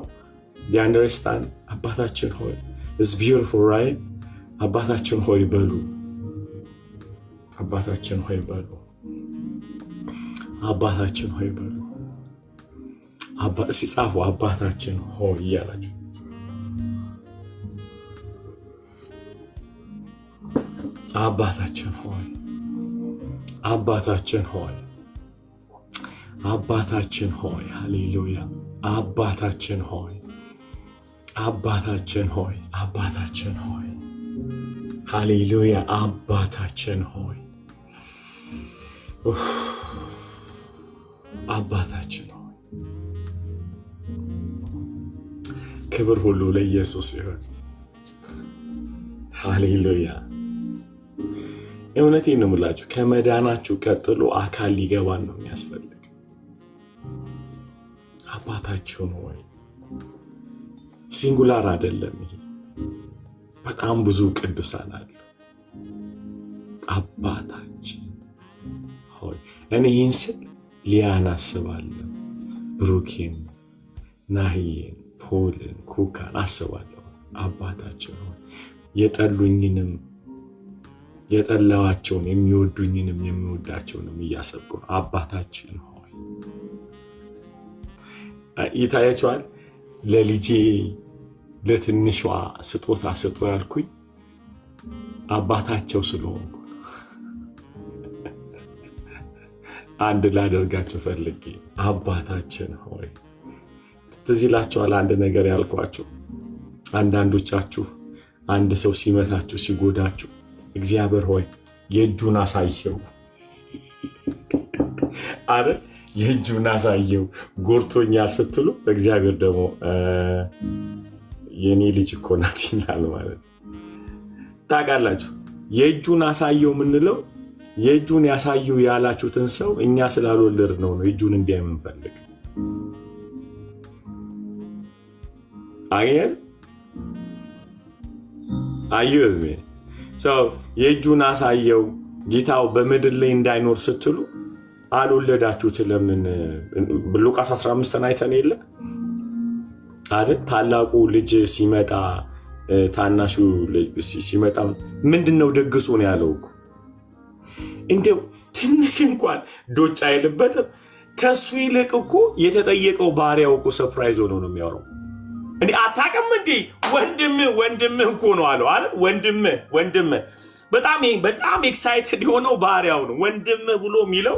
they understand አባታችን ሆይ it's beautiful right አባታችን ሆይ በሉ አባታችን ሆይ በሉ ሲጻፉ አባታችን ሆይ ያላችሁ አባታችን ሆይ ሃሌሉያ አባታችን ሆይ ሃሌሉያ አባታችን ሆይ ክብር ሁሉ ለኢየሱስ ይሁን ሃሌሉያ እውነቴን ነው የምላችሁ ከመዳናችሁ ቀጥሎ አካል ሊገባን ነው የሚያስፈልግ አባታችን ሆይ ሲንጉላር አይደለም ይሄ በጣም ብዙ ቅዱሳን አሉ አባታችን ሆይ እኔ ይንስል ሊያና አስባለሁ ብሩኬን ናሂን ፖልን ኩካን አስባለሁ አባታችን ሆይ የጠላዋቸውን የሚወዱኝንም የሚወዳቸውንም እያሰብኩ አባታችን ሆይ ይታያቸዋል ለልጄ ለትንሿ ስጦታ ስጦ ያልኩኝ አባታቸው ስለሆንኩ አንድ ላደርጋችሁ ፈልጌ አባታችን ሆይ ትዝ ይላችኋል አንድ ነገር ያልኳችሁ አንዳንዶቻችሁ አንድ ሰው ሲመታችሁ ሲጎዳችሁ እግዚአብሔር ሆይ የእጁን አሳየው አይደል የእጁን አሳየው ጎርቶኛል ስትሉ እግዚአብሔር ደግሞ የኔ ልጅ እኮ ናት ይላል ማለት ታውቃላችሁ የእጁን አሳየው ምንለው የእጁን ያሳየው ያላችሁትን ሰው እኛ ስላልወለድ ነው የእጁን እንዲያይ የምንፈልግ አዩልሜ ሰው የእጁን አሳየው ጌታው በምድር ላይ እንዳይኖር ስትሉ አልወለዳችሁት ለምን ሉቃስ 15 አይተን የለ አይደል ታላቁ ልጅ ሲመጣ ታናሹ ልጅ ሲመጣ ምንድነው ደግሶ ነው ያለው እንደው ትንሽ እንኳን ዶጫ አይልበትም ከሱ ይልቅ እኮ የተጠየቀው ባሪያው እኮ ሰርፕራይዝ ሆኖ ነው የሚያወራው እንዴ አታውቅም እንዴ ወንድም እኮ ነው አለው አይደል ወንድም በጣም ኤክሳይትድ የሆነው ባሪያው ነው ወንድም ብሎ የሚለው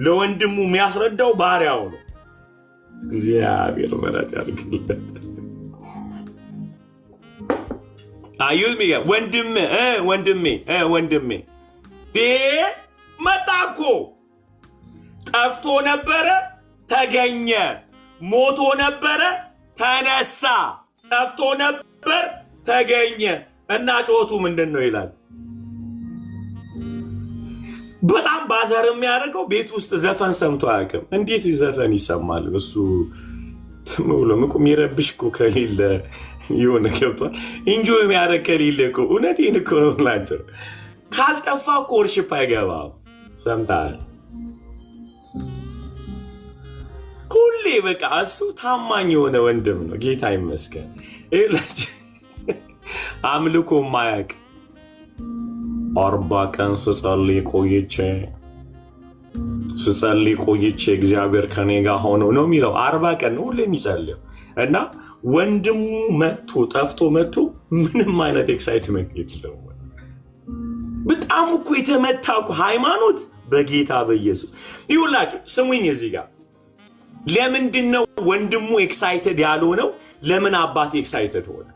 ለወንድሙ የሚያስረዳው ባሪያው ነው እግዚአብሔር መራት ያርግለት አዩልሚ ወንድሜ መጣኮ ጠፍቶ ነበረ ተገኘ ሞቶ ነበረ ተነሳ ጠፍቶ ነበር ተገኘ እና ጮቱ ምንድነው ይላል በጣም ባዛር የሚያደርገው ቤት ውስጥ ዘፈን ሰምቶ አያውቅም እንዴት ዘፈን ይሰማል እሱ ተመውሎ ምቁም ይረብሽኩ ከሌለ ይሆነ ከብቷል ኢንጆይ የሚያደርግ ከሌለ እኮ እውነቴን እኮ ነው ላንተ ካልጠፋ እኮ ወርሺፕ አይገባው ሰምታል ሁሌ በቃ እሱ ታማኝ የሆነ ወንድም ነው ጌታ ይመስገን አምልኮ ማያውቅ 40 ቀን ስጸልይ ቆይቼ እግዚአብሔር ከኔ ጋር ሆኖ ነው የሚለው 40 ቀን ነው ሁሌ የሚጸልየው እና ወንድሙ ጠፍቶ መጥቶ ምንም አይነት ኤክሳይትመንት የለውም በጣም እኮ የተመታኩ ሃይማኖት በጌታ በኢየሱስ ይውላችሁ ስሙኝ እዚህ ጋር ለምንድነው ወንድሙ ኤክሳይትድ ያልሆነው ለምን አባቴ ኤክሳይትድ ሆነ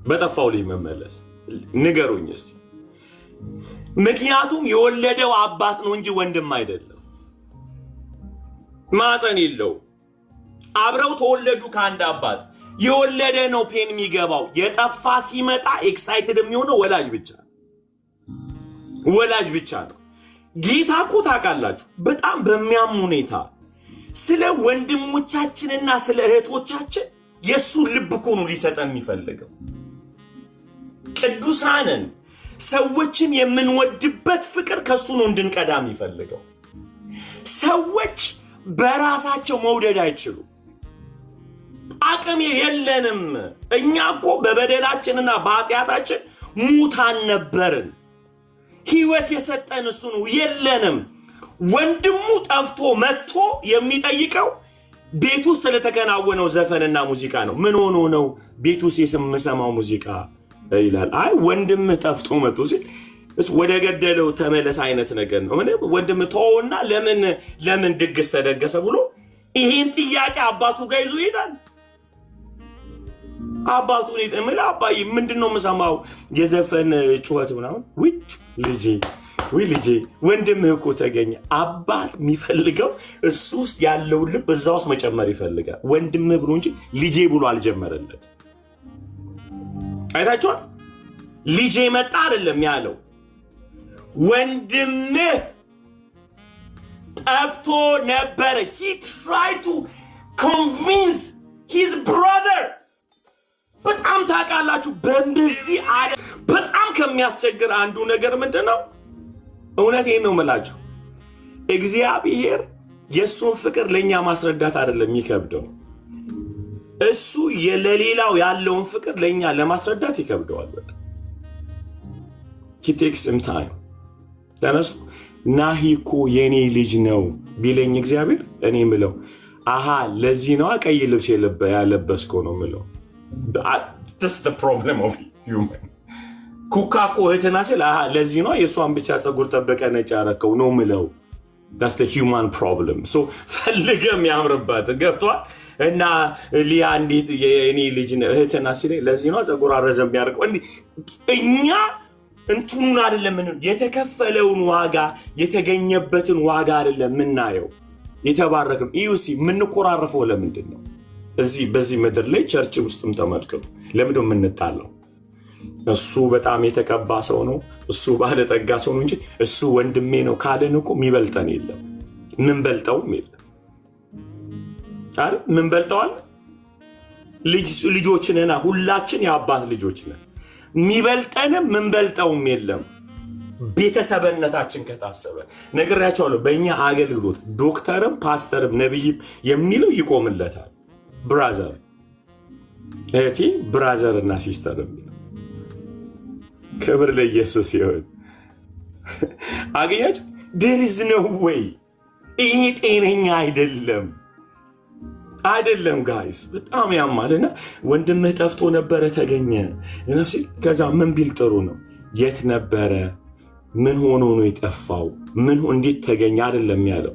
በጠፋው ልጅ መመለስ ንገሩኝ እስቲ ምክንያቱም የወለደው አባት ነው እንጂ ወንድም አይደለም ማፀን የለው አብረው ተወለዱ ከአንድ አባት የወለደ ነው ፔን የሚገባው የጠፋ ሲመጣ ኤክሳይትድ የሚሆነው ወላጅ ብቻ ነው ጌታ እኮ ታውቃላችሁ በጣም በሚያም ሁኔታ ስለ ወንድሞቻችንና ስለ እህቶቻችን የሱ ልብ እኮ ነው ሊሰጠን የሚፈልገው ቅዱሳንን ሰዎችን የምንወድበት ፍቅር ከሱ ነው እንድንቀዳ የሚፈልገው ሰዎች በራሳቸው መውደድ አይችሉም አቅም የለንም እኛ እኮ በበደላችንና በኃጢአታችን ሙታን ነበርን ህይወት የሰጠን እሱ ነው የለንም ወንድሙ ጠፍቶ መጥቶ የሚጠይቀው ቤቱ ስለተከናወነው ዘፈንና ሙዚቃ ነው ምን ሆኖ ነው ቤቱ ሲሰማው ሙዚቃ ይላል አይ ወንድም ጠፍቶ መጥቶ ሲል ወደ ገደለው ተመለስ አይነት ነገር ነው ወንድም ተወውና ለምን ድግስ ተደገሰ ብሎ ይሄን ጥያቄ አባቱ ጋር ይዞ ይሄዳል አባቱን እምል አባይ ምንድነው መሰማው የዘፈን ጩኸት ምናምን ልጄ ወንድምህ እኮ ተገኘ አባት የሚፈልገው እሱ ውስጥ ያለው ልብ እዛው ውስጥ መጨመር ይፈልጋል ወንድምህ ብሎ እንጂ ልጄ ብሎ አልጀመረለት አይታችኋል ልጄ መጣ አይደለም ያለው ወንድምህ ጠፍቶ ነበር he tried to convince his brother በጣም ታውቃላችሁ በእንደዚህ በጣም ከሚያስቸግር አንዱ ነገር ምንድነው እውነቴን ነው የምላችሁ እግዚአብሔር የሱን ፍቅር ለኛ ማስረዳት አይደለም የሚከብደው እሱ ለሌላው ያለውን ፍቅር ለኛ ለማስረዳት ይከብደዋል በጣም he takes some time ተነሱ ናሂ እኮ የኔ ልጅ ነው ቢለኝ እግዚአብሔር እኔ ምለው አሃ ለዚህ ነው ቀይ ልብስ ያለበስከው ነው ምለው that's the problem of human ኩካኮ እህትና ስለ አሃ ለዚህ ነው የሷን ብቻ ጸጉር ጠበቀ ነጭ ያረከው ነው ምለው that's the human problem so ፈልገም ያምርባት ገብቷል እና ሊያ እንዴት የኔ ልጅ ነው እህትና ስለ ለዚህ ነው ጸጉር አረዘም ያረከው እኛ እንቱን አይደለም የተከፈለውን ዋጋ የተገኘበትን ዋጋ አይደለም ምናየው የተባረከው ኢዩሲ ምን ቆራረፈው ለምንድን ነው እዚህ በዚህ ምድር ላይ ቸርች ውስጥም ተመልከቱ ለምንድነው የምንጣለው እሱ በጣም የተቀባ ሰው ነው፣ እሱ ባለጠጋ ሰው ነው እንጂ እሱ ወንድሜ ነው ካለን እኮ የሚበልጠን የለም፣ ምን በልጠውም የለም አይደል? ምን በልጠዋል? ልጆች ነና፣ ሁላችን የአባት ልጆች ነን። የሚበልጠንም ምን በልጠውም የለም። ቤተሰብነታችን ከታሰበ ነግሬያቸዋለሁ። በእኛ አገልግሎት ዶክተርም ፓስተርም ነብይም የሚለው ይቆምለታል። ብራዘር እህቴ፣ ብራዘር እና ሲስተር የሚለው ክብር ለኢየሱስ ይሁን። አገኛችሁ? there is no way። ይሄ ጤነኛ አይደለም ጋይስ፣ በጣም ያማልና ወንድምህ ጠፍቶ ነበረ ተገኘ ነፍሲ። ከዛ ምን ቢል ጥሩ ነው? የት ነበረ? ምን ሆኖ ነው የጠፋው? እንዴት ተገኘ? አይደለም ያለው።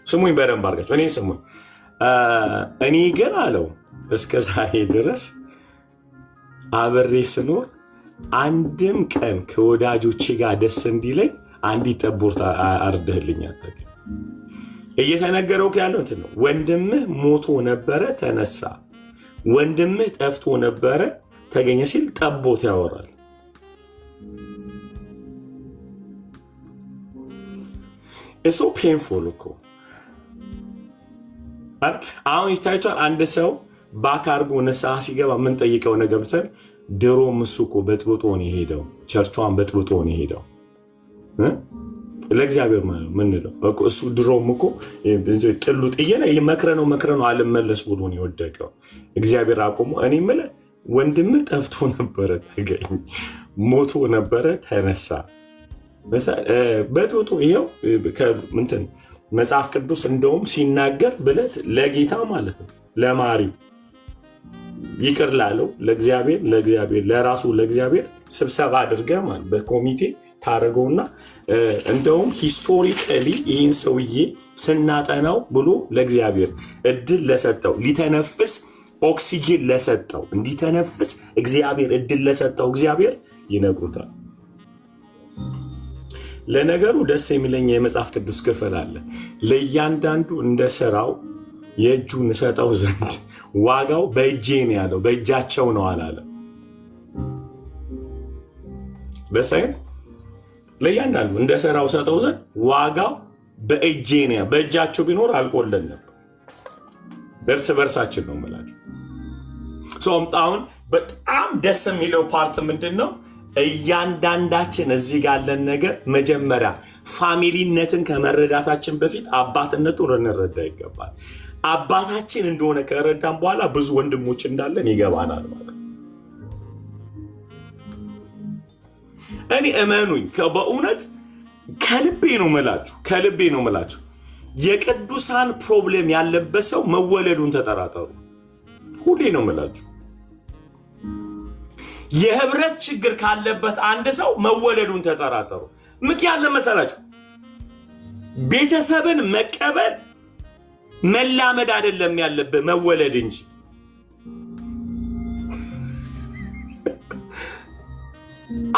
ስሙኝ በደንብ አድርጋችሁ እኔ ስሙኝ። እኔ ግን አለው እስከ ዛሬ ድረስ አብሬ ስኖር አንድም ቀን ከወዳጆቼ ጋር ደስ እንዲለኝ አንዲት ጠቦት አርደህልኝ አታውቅም። እየተነገረው ያለው እንትን ነው። ወንድምህ ሞቶ ነበረ ተነሳ፣ ወንድምህ ጠፍቶ ነበረ ተገኘ ሲል ጠቦት ያወራል። እሱ ፔንፉል እኮ አሁን ይታያቸዋል። አንድ ሰው ባክ አድርጎ ንስሐ ሲገባ ምን ጠይቀው ነገር ብትል ድሮም እሱ እኮ በጥብጦ ነው የሄደው፣ ቸርቿን በጥብጦ ነው የሄደው። ለእግዚአብሔር ምንለው እሱ ድሮም እኮ ጥሉ ጥየለ መክረነው አልመለስ ብሎ ነው የወደቀው። እግዚአብሔር አቁሞ እኔ የምልህ ወንድምህ ጠፍቶ ነበረ ተገኘ፣ ሞቶ ነበረ ተነሳ በጥብጦ ይኸው እንትን መጽሐፍ ቅዱስ እንደውም ሲናገር ብለት ለጌታ ማለት ነው ለማሪው ይቅር ላለው ለእግዚአብሔር ለራሱ ለእግዚአብሔር ስብሰባ አድርገ ማለት በኮሚቴ ታረገውና እንደውም ሂስቶሪካሊ ይህን ሰውዬ ስናጠናው ብሎ ለእግዚአብሔር እድል ለሰጠው ሊተነፍስ ኦክሲጅን ለሰጠው እንዲተነፍስ እግዚአብሔር እድል ለሰጠው እግዚአብሔር ይነግሩታል። ለነገሩ ደስ የሚለኝ የመጽሐፍ ቅዱስ ክፍል አለ። ለእያንዳንዱ እንደ ስራው የእጁን ሰጠው ዘንድ ዋጋው በእጄ ነው ያለው፣ በእጃቸው ነው አላለም። በሳይን ለእያንዳንዱ እንደ ስራው ሰጠው ዘንድ ዋጋው በእጄ ነው። በእጃቸው ቢኖር አልቆለን ነበር። እርስ በርሳችን ነው የምላቸው። አሁን በጣም ደስ የሚለው ፓርት ምንድን ነው? እያንዳንዳችን እዚህ ጋር ያለን ነገር መጀመሪያ ፋሚሊነትን ከመረዳታችን በፊት አባትነቱን ልንረዳ ይገባል። አባታችን እንደሆነ ከረዳን በኋላ ብዙ ወንድሞች እንዳለን ይገባናል ማለት ነው። እኔ እመኑኝ በእውነት ከልቤ ነው የምላችሁ የቅዱሳን ፕሮብሌም ያለበት ሰው መወለዱን ተጠራጠሩ። ሁሌ ነው የምላችሁ። የህብረት ችግር ካለበት አንድ ሰው መወለዱን ተጠራጠሩ። ምክንያት ለመሰላችሁ ቤተሰብን መቀበል መላመድ አይደለም ያለበት መወለድ እንጂ።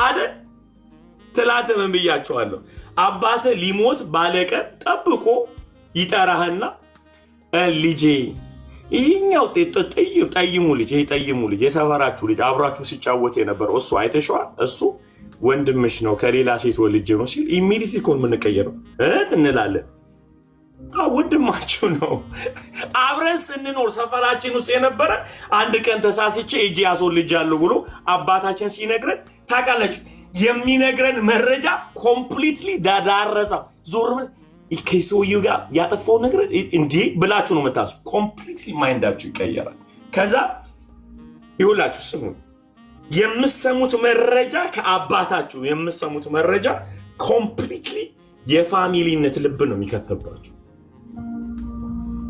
አይደል? ትላንት ምን ብያቸዋለሁ? አባትህ ሊሞት ባለቀን ጠብቆ ይጠራህና ልጄ ይሄኛው ጠይሙ ልጅ የሰፈራችሁ ልጅ አብራችሁ ሲጫወት የነበረው እሱ አይተሽዋል፣ እሱ ወንድምሽ ነው ከሌላ ሴት ወልጄ ነው ሲል ኢሚዲየትሊ እኮ የምንቀየረው እንላለን። ወንድማችሁ ነው። አብረን ስንኖር ሰፈራችን ውስጥ የነበረ አንድ ቀን ተሳስቼ እጄ ያስወልጃለሁ ብሎ አባታችን ሲነግረን ታውቃለች፣ የሚነግረን መረጃ ኮምፕሊትሊ ዳዳረሳ ዞር ምን ከሰውየው ጋር ያጠፋው ነገር እንዴ ብላችሁ ነው የምታስቡ። ኮምፕሊትሊ ማይንዳችሁ ይቀየራል። ከዛ ይሁላችሁ ስሙ፣ የምሰሙት መረጃ ከአባታችሁ የምሰሙት መረጃ ኮምፕሊትሊ የፋሚሊነት ልብ ነው የሚከተባችሁ።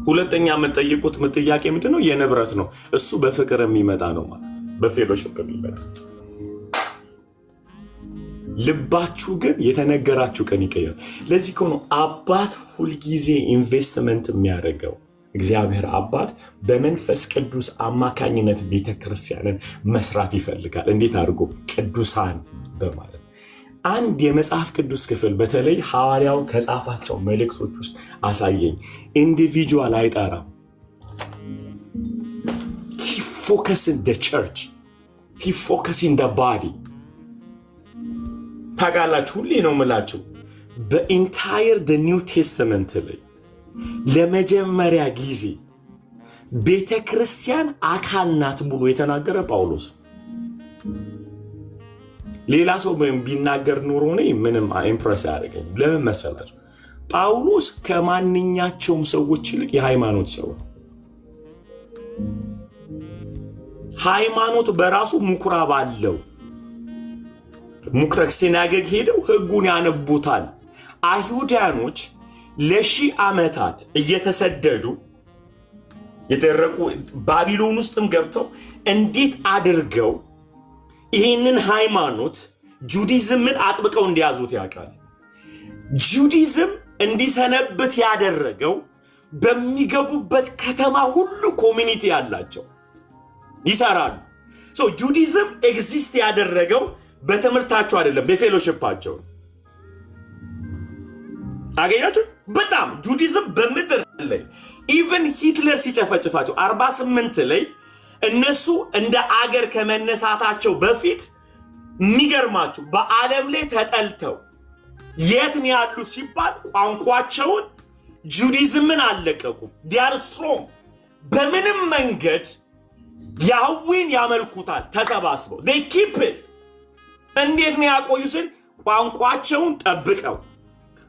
ሁለተኛ የምትጠይቁት ጥያቄ ምንድነው? የንብረት ነው። እሱ በፍቅር የሚመጣ ነው ማለት በፌሎሺፕ የሚመጣ። ልባችሁ ግን የተነገራችሁ ቀን ይቀየራል። ለዚህ ከሆነ አባት ሁልጊዜ ኢንቨስትመንት የሚያደርገው እግዚአብሔር አባት በመንፈስ ቅዱስ አማካኝነት ቤተክርስቲያንን መስራት ይፈልጋል። እንዴት አድርጎ? ቅዱሳን በማለት አንድ የመጽሐፍ ቅዱስ ክፍል በተለይ ሐዋርያው ከጻፋቸው መልእክቶች ውስጥ አሳየኝ። ኢንዲቪጁዋል አይጠራም። he focused the church he focus in the body ታውቃላችሁ ሁሌ ነው የምላችሁ በኢንታየር the new testament ላይ ለመጀመሪያ ጊዜ ቤተክርስቲያን አካል ናት ብሎ የተናገረ ጳውሎስ ሌላ ሰው ቢናገር ኖሮ ነው ምንም ኢምፕረስ ያደርገኝ ለምን መሰላችሁ ጳውሎስ ከማንኛቸውም ሰዎች ይልቅ የሃይማኖት ሰው ሃይማኖት በራሱ ምኩራብ አለው ምኩራብ ሲናገግ ሄደው ህጉን ያነቡታል አይሁዳኖች ለሺህ ዓመታት እየተሰደዱ የተረቁ ባቢሎን ውስጥም ገብተው እንዴት አድርገው ይሄንን ሃይማኖት ጁዲዝምን አጥብቀው እንዲያዙት ያውቃል ጁዲዝም እንዲሰነብት ያደረገው በሚገቡበት ከተማ ሁሉ ኮሚኒቲ ያላቸው ይሰራሉ ሶ ጁዲዝም ኤግዚስት ያደረገው በትምህርታቸው አይደለም በፌሎሺፓቸው አገኛችሁ በጣም ጁዲዝም በምድር ላይ ኢቭን ሂትለር ሲጨፈጭፋቸው 48 ላይ እነሱ እንደ አገር ከመነሳታቸው በፊት የሚገርማችሁ በዓለም ላይ ተጠልተው የት ነው ያሉት ሲባል ቋንቋቸውን ጁዲዝምን አለቀቁም they are strong በምንም መንገድ ያህዌን ያመልኩታል ተሰባስበው they keep it እንዴት ነው ያቆዩትን ቋንቋቸውን ጠብቀው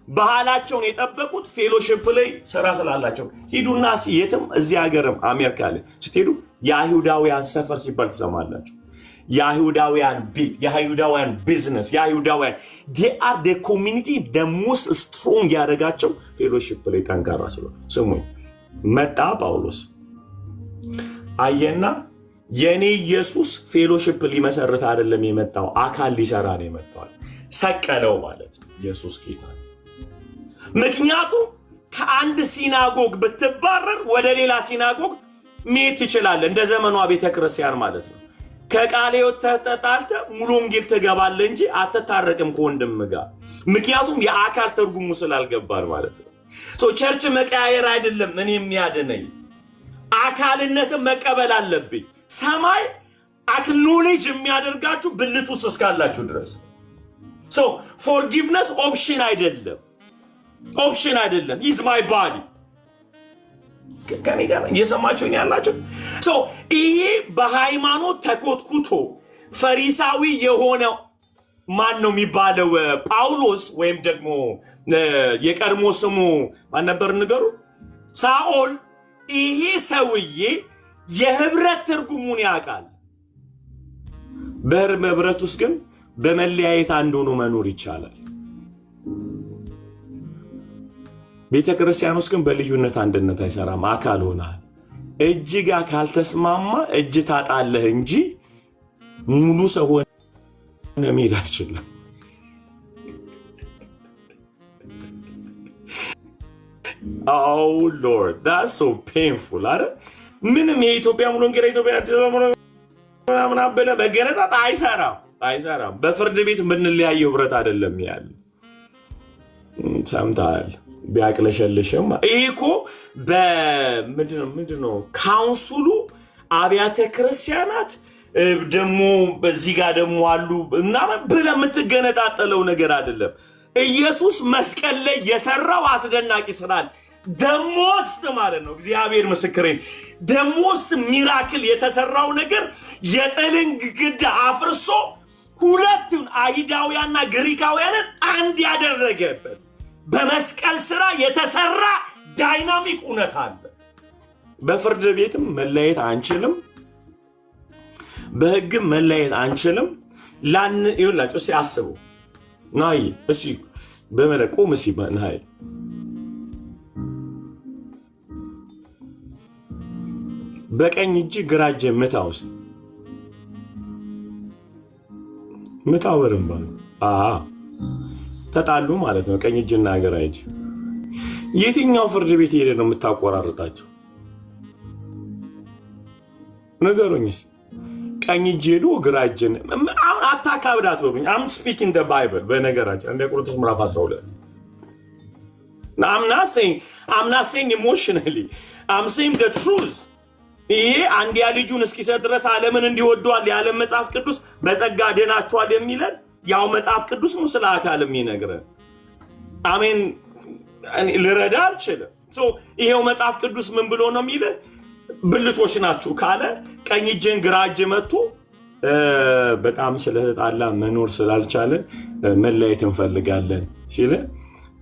ባህላቸውን የጠበቁት ፌሎሺፕ ላይ ሰራ ስላላቸው ሂዱና ሲየትም እዚህ ሀገርም አሜሪካ ላይ ስትሄዱ የአይሁዳውያን ሰፈር ሲባል ተሰማላችሁ የአይሁዳውያን ቤት የአይሁዳውያን ቢዝነስ የአይሁዳውያን they are the community the most strong ያደረጋቸው ፌሎሺፕ ላይ ጠንካራ ስለሆነ ስሙ መጣ ጳውሎስ አየና የኔ ኢየሱስ ፌሎሺፕ ሊመሰርት አይደለም የመጣው አካል ሊሰራ ነው የመጣው ሰቀለው ማለት ኢየሱስ ጌታ ምክንያቱም ከአንድ ሲናጎግ ብትባረር ወደ ሌላ ሲናጎግ መሄድ ትችላለህ እንደ ዘመኗ ቤተክርስቲያን ማለት ነው ከቃሌው ተጣጣልተ ሙሉ ወንጌል ትገባለህ እንጂ አትታረቅም ከወንድም ጋር ምክንያቱም የአካል ትርጉሙ ስላልገባን ማለት ነው ሶ ቸርች መቀያየር አይደለም እኔ የሚያድነኝ አካልነትን መቀበል አለብኝ ሰማይ አክኖሌጅ የሚያደርጋችሁ ብልት ውስጥ እስካላችሁ ድረስ ሶ ፎርጊቭነስ ኦፕሽን አይደለም he's my body ከኔ ጋር እየሰማችሁኝ ያላችሁ ሶ ይሄ በሃይማኖት ተኮትኩቶ ፈሪሳዊ የሆነው ማን ነው የሚባለው ጳውሎስ ወይም ደግሞ የቀድሞ ስሙ ማን ነበር ንገሩ ሳኦል ይሄ ሰውዬ የህብረት ትርጉሙን ያውቃል በህብረት ውስጥ ግን በመለያየት አንድ ሆኖ መኖር ይቻላል ቤተክርስቲያን ውስጥ ግን በልዩነት አንድነት አይሰራም አካል ሆናል እጅ ጋር ካልተስማማ እጅ ታጣለህ እንጂ ሙሉ ሰው ሆነ መሄድ አትችልም oh lord that's so painful አይደል ምንም የኢትዮጵያ ሙሉ እንግዲህ ኢትዮጵያ አዲስ ምናምን አበለ በገረጣ አይሰራም በፍርድ ቤት ምንለያየው ህብረት አይደለም ያለ ሰምታል ቢያቅለሸልሽም ይሄኮ በምንድነው ካውንስሉ አብያተ ክርስቲያናት ደሞ በዚህ ጋር ደሞ አሉ እና በለምትገነጣጠለው ነገር አይደለም ኢየሱስ መስቀል ላይ የሰራው አስደናቂ ስራል ደሞስት ማለት ነው እግዚአብሔር ምስክሬን ደሞስት ሚራክል የተሰራው ነገር የጥልን ግድግዳ አፍርሶ ሁለቱን አይሁዳውያንና ግሪካውያንን አንድ ያደረገበት በመስቀል ስራ የተሰራ ዳይናሚክ እውነት አለ በፍርድ ቤትም መለየት አንችልም በህግም መለየት አንችልም ላን ይውላችሁ እስቲ አስቡ ናይ እሺ በመረቆም እሺ ናይ በቀኝ እጅ ግራ እጅ ምታው ወርምባ ተጣሉ ማለት ነው ቀኝ እጅና ግራ እጅ የትኛው ፍርድ ቤት ሄደ ነው የምታቆራርጣቸው ነገሩኝስ ቀኝ እጅ ሄዶ ግራ እጅን አሁን አታካብዳት ወሩኝ I'm speaking the Bible በነገራችን እንደ ቆሮንቶስ ምዕራፍ 12 I'm not saying emotionally I'm saying the truth ይሄ አንድያ ልጁን እስኪሰጥ ድረስ ዓለምን እንዲወደዋል የዓለም መጽሐፍ ቅዱስ በጸጋ ድናችኋል የሚለን ያው መጽሐፍ ቅዱስ ነው ስለ አካል የሚነግረን። አሜን። ልረዳ አልችልም። ይሄው መጽሐፍ ቅዱስ ምን ብሎ ነው የሚል? ብልቶች ናችሁ ካለ ቀኝ እጅን ግራ እጅ መጥቶ በጣም ስለተጣላ መኖር ስላልቻለ መለያየት እንፈልጋለን ሲል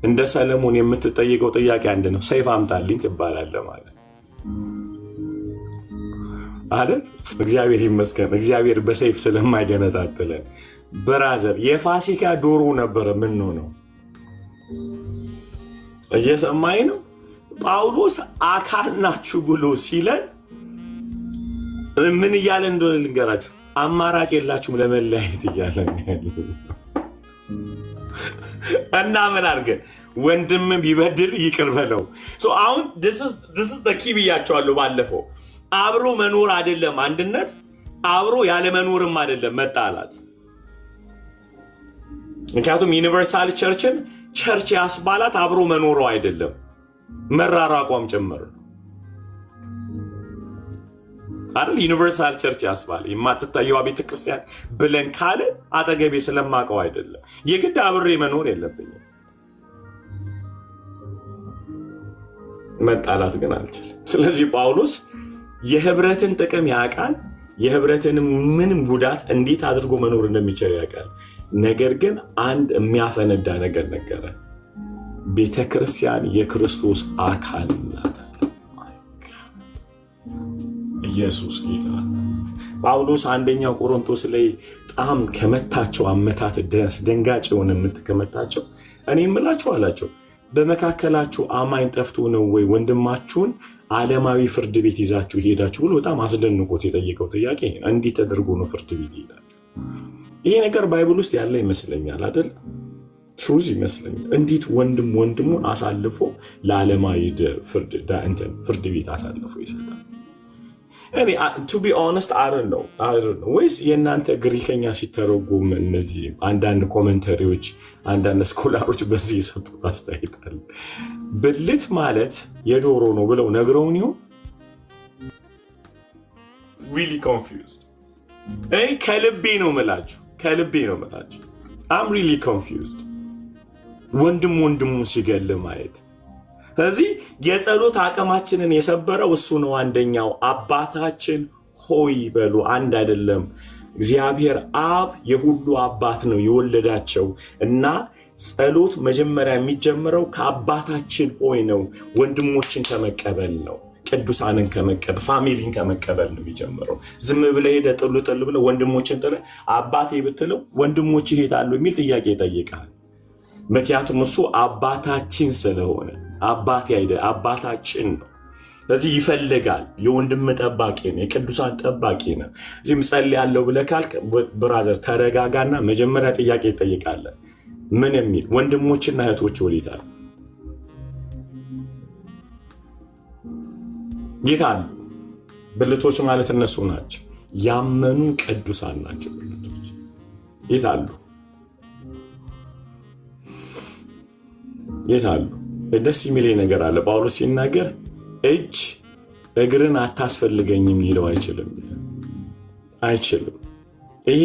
እንደ ሰለሞን የምትጠይቀው ጥያቄ አንድ ነው። ሰይፍ አምጣልኝ ትባላለህ ማለት አይደል? እግዚአብሔር ይመስገን እግዚአብሔር በሰይፍ ስለማይገነጣጥለን። ብራዘር የፋሲካ ዶሮ ነበር ምን ነው እየሰማኝ ነው። ጳውሎስ አካል ናችሁ ብሎ ሲለን ምን እያለ እንደሆነ ልንገራችሁ። አማራጭ የላችሁም ለመለያየት እያለ እና ምን አድርገን ወንድም ቢበድል ይቅር በለው። አሁን this is the key ብያቸዋለሁ ባለፈው። አብሮ መኖር አይደለም አንድነት፣ አብሮ ያለ መኖርም አይደለም መጣላት። ምክንያቱም ዩኒቨርሳል ቸርችን ቸርች ያስባላት አብሮ መኖሩ አይደለም መራራቋም ጭምር አይደል? ዩኒቨርሳል ቸርች ያስባል የማትታየው ቤተክርስቲያን ብለን ካለ አጠገቤ ስለማቀው አይደለም የግድ አብሬ መኖር የለብኝም። መጣላት ግን አልችልም። ስለዚህ ጳውሎስ የህብረትን ጥቅም ያውቃል፣ የህብረትን ምንም ጉዳት እንዴት አድርጎ መኖር እንደሚችል ያውቃል። ነገር ግን አንድ የሚያፈነዳ ነገር ነገረ። ቤተክርስቲያን የክርስቶስ አካል ናት። ኢየሱስ ጌታ። ጳውሎስ አንደኛው ቆሮንቶስ ላይ በጣም ከመታቸው አመታት ደስ ደንጋጭ የሆነ ከመታቸው እኔ እምላችሁ አላቸው በመካከላችሁ አማኝ ጠፍቶ ነው ወይ ወንድማችሁን ዓለማዊ ፍርድ ቤት ይዛችሁ ሄዳችሁ ብሎ በጣም አስደንቆት የጠየቀው ጥያቄ እንዴት ተደርጎ ነው ፍርድ ቤት ይሄዳችሁ? ይሄ ነገር ባይብል ውስጥ ያለ ይመስለኛል አይደል? ትሩዝ ይመስለኛል። እንዴት ወንድም ወንድሙን አሳልፎ ለዓለማዊ ፍርድ ቤት አሳልፎ ይሰጣል? እኔ to be honest I don't know ወይስ የእናንተ ግሪከኛ ሲተረጎም እነዚህ አንዳንድ ኮሜንታሪዎች አንዳንድ ስኮላሮች በዚህ የሰጡት አስተያየት አለ። ብልት ማለት የዶሮ ነው ብለው ነግረውን ይሁን? really confused። እኔ ከልቤ ነው የምላችሁ I'm really confused። ወንድሙ ሲገል ማየት። ስለዚህ የጸሎት አቅማችንን የሰበረው እሱ ነው። አንደኛው አባታችን ሆይ በሉ አንድ አይደለም። እግዚአብሔር አብ የሁሉ አባት ነው የወለዳቸው እና ጸሎት መጀመሪያ የሚጀምረው ከአባታችን ሆይ ነው። ወንድሞችን ከመቀበል ነው። ቅዱሳንን ከመቀበል ፋሚሊን ከመቀበል ነው የሚጀምረው። ዝም ብለህ ሄደህ ጥሉ ብለህ ወንድሞችን ጥለህ አባቴ ብትለው ወንድሞች ይሄዳሉ የሚል ጥያቄ ይጠይቃል። ምክንያቱም እሱ አባታችን ስለሆነ አባቴ አይደል አባታችን ነው። ስለዚህ ይፈልጋል። የወንድም ጠባቂ ነው፣ የቅዱሳን ጠባቂ ነው። እዚህም ጸልያለሁ ብለህ ካልክ ብራዘር ተረጋጋና መጀመሪያ ጥያቄ ይጠይቃለህ። ምን የሚል ወንድሞችና እህቶች ወሊታል ይታል። ብልቶች ማለት እነሱ ናቸው። ያመኑ ቅዱሳን ናቸው ብልቶች ይታሉ። ደስ የሚል ነገር አለ። ጳውሎስ ሲናገር እጅ እግርን አታስፈልገኝም ሊለው አይችልም። ይሄ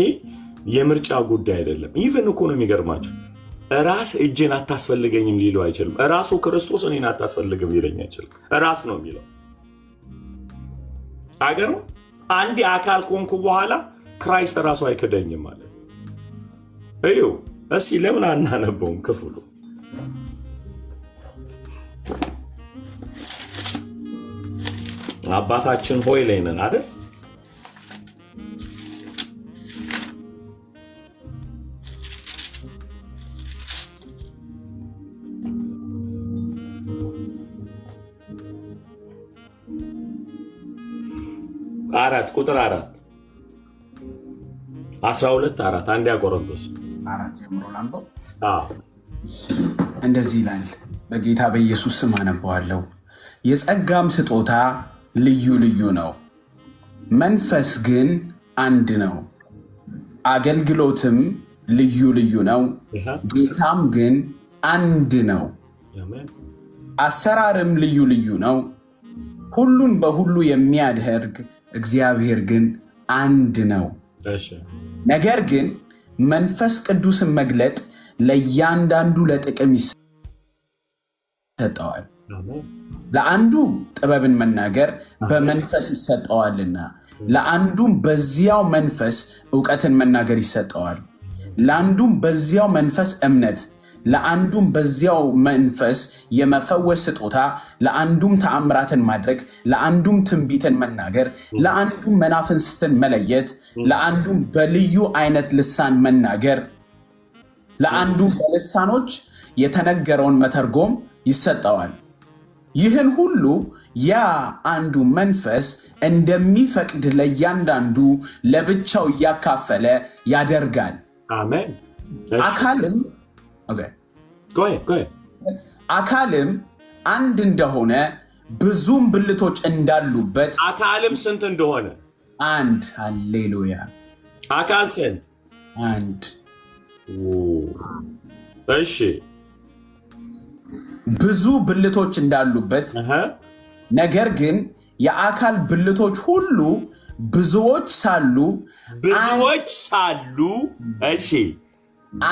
የምርጫ ጉዳይ አይደለም። ኢቭን እኮ ነው የሚገርማቸው ራስ እጅን አታስፈልገኝም ሊለው አይችልም። ራሱ ክርስቶስ እኔን አታስፈልግም ሊለኝ አይችልም። ራስ ነው የሚለው አገር አንድ አካል ኮንኩ በኋላ ክራይስት ራሱ አይክደኝም ማለት እዩ። እስኪ ለምን አናነበውም ክፍሉ? አባታችን ሆይ ላይ ነን አይደል? ቁጥር 4 12 አንደኛ ቆሮንቶስ 4 ጀምሮ ላንበው። እንደዚህ ይላል። በጌታ በኢየሱስ ስም አነበዋለሁ። የጸጋም ስጦታ ልዩ ልዩ ነው፣ መንፈስ ግን አንድ ነው። አገልግሎትም ልዩ ልዩ ነው፣ ጌታም ግን አንድ ነው። አሰራርም ልዩ ልዩ ነው፣ ሁሉን በሁሉ የሚያደርግ እግዚአብሔር ግን አንድ ነው። ነገር ግን መንፈስ ቅዱስን መግለጥ ለእያንዳንዱ ለጥቅም ይሰጠዋል። ለአንዱ ጥበብን መናገር በመንፈስ ይሰጠዋልና፣ ለአንዱም በዚያው መንፈስ ዕውቀትን መናገር ይሰጠዋል። ለአንዱም በዚያው መንፈስ እምነት፣ ለአንዱም በዚያው መንፈስ የመፈወስ ስጦታ፣ ለአንዱም ተአምራትን ማድረግ፣ ለአንዱም ትንቢትን መናገር፣ ለአንዱም መናፍስትን መለየት፣ ለአንዱም በልዩ አይነት ልሳን መናገር፣ ለአንዱም በልሳኖች የተነገረውን መተርጎም ይሰጠዋል። ይህን ሁሉ ያ አንዱ መንፈስ እንደሚፈቅድ ለእያንዳንዱ ለብቻው እያካፈለ ያደርጋል። አሜን። አካልም አንድ እንደሆነ ብዙም ብልቶች እንዳሉበት። አካልም ስንት እንደሆነ? አንድ። ሃሌሉያ። አካል ስንት? አንድ። እሺ። ብዙ ብልቶች እንዳሉበት፣ ነገር ግን የአካል ብልቶች ሁሉ ብዙዎች ሳሉ እሺ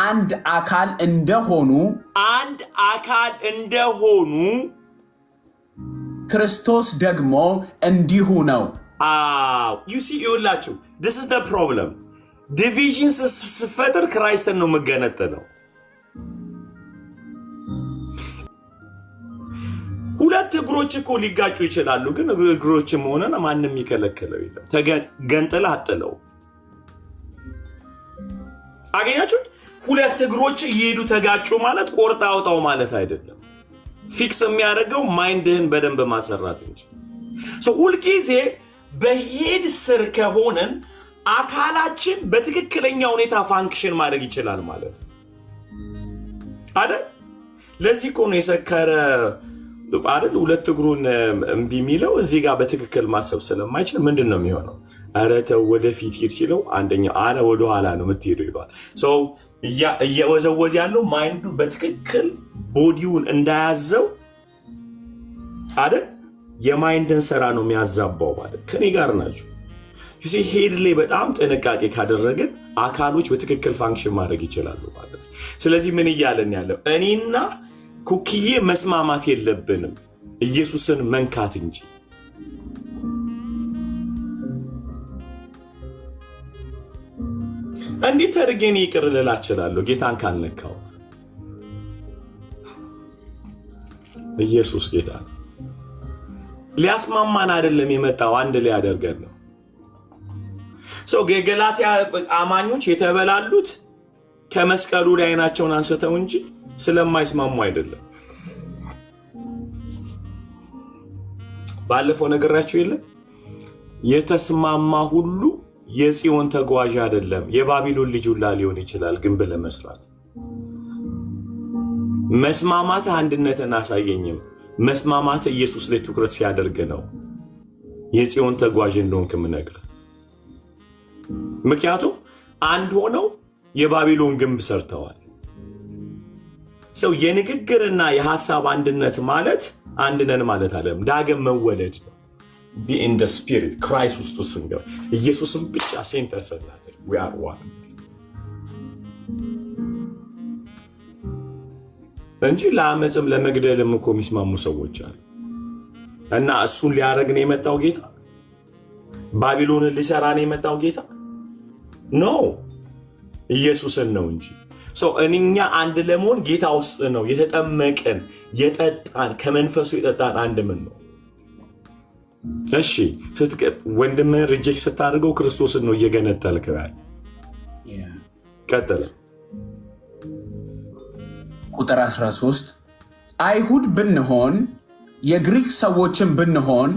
አንድ አካል እንደሆኑ ክርስቶስ ደግሞ እንዲሁ ነው። ይውላችሁ this is the problem division ስፈጥር ክራይስትን ነው መገነጠለው። ሁለት እግሮች እኮ ሊጋጩ ይችላሉ፣ ግን እግሮችም ሆነን ማንም የሚከለክለው የለም። ገንጥለህ አጥለው። አገኛችሁ? ሁለት እግሮች እየሄዱ ተጋጩ ማለት ቆርጣ አውጣው ማለት አይደለም። ፊክስ የሚያደርገው ማይንድህን በደንብ ማሰራት እንጂ። ሁልጊዜ በሄድ ስር ከሆነን አካላችን በትክክለኛ ሁኔታ ፋንክሽን ማድረግ ይችላል ማለት ነው አይደል? ለዚህ እኮ ነው የሰከረ አይደል ሁለት እግሩን እምቢ የሚለው። እዚህ ጋር በትክክል ማሰብ ስለማይችል ምንድን ነው የሚሆነው? ኧረ ተው ወደፊት ሂድ ሲለው አንደኛው ኧረ ወደኋላ ነው የምትሄደው ይለዋል። እየወዘወዝ ያለው ማይንዱ በትክክል ቦዲውን እንዳያዘው አይደል? የማይንድን ስራ ነው የሚያዛባው ማለት። ከኔ ጋር ናቸው። ሄድ ላይ በጣም ጥንቃቄ ካደረግን አካሎች በትክክል ፋንክሽን ማድረግ ይችላሉ ማለት። ስለዚህ ምን እያለን ያለው? እኔና ኩክዬ መስማማት የለብንም ኢየሱስን መንካት እንጂ። እንዴት ተርጌን ይቅር ልላት እችላለሁ ጌታን ካልነካሁት? ኢየሱስ ጌታ ነው። ሊያስማማን አይደለም የመጣው፣ አንድ ላይ ያደርገን ነው። ገላትያ አማኞች የተበላሉት ከመስቀሉ ላይ አይናቸውን አንስተው እንጂ ስለማይስማሙ አይደለም። ባለፈው ነገራችሁ የለም? የተስማማ ሁሉ የጽዮን ተጓዥ አይደለም፣ የባቢሎን ልጅ ሁላ ሊሆን ይችላል ግንብ ለመስራት። መስማማት አንድነትን አሳየኝም። መስማማት ኢየሱስ ላይ ትኩረት ሲያደርግ ነው የጽዮን ተጓዥ እንደሆንክ የምነግርህ። ምክንያቱም አንድ ሆነው የባቢሎን ግንብ ሰርተዋል። የንግግርና የሐሳብ አንድነት ማለት አንድነን ማለት አይደለም፣ ዳግም መወለድ ነው። be in the spirit ክራይስት ውስጥ ስንገባ ኢየሱስን ብቻ ሴንተር ሰጥተናል። we are one እንጂ ለአመፅም ለመግደልም እኮ የሚስማሙ ሰዎች አሉ። እና እሱን ሊያረግ ነው የመጣው ጌታ? ባቢሎንን ሊሰራ ነው የመጣው ጌታ? ኖ ኢየሱስን ነው እንጂ። እኛ አንድ ለመሆን ጌታ ውስጥ ነው የተጠመቀን የጠጣን፣ ከመንፈሱ የጠጣን አንድ ምን ነው። እሺ ወንድምህን ሪጀክት ስታደርገው ክርስቶስን ነው እየገነጠልከው ያለ። ቀጥለ ቁጥር 13 አይሁድ ብንሆን የግሪክ ሰዎችን ብንሆን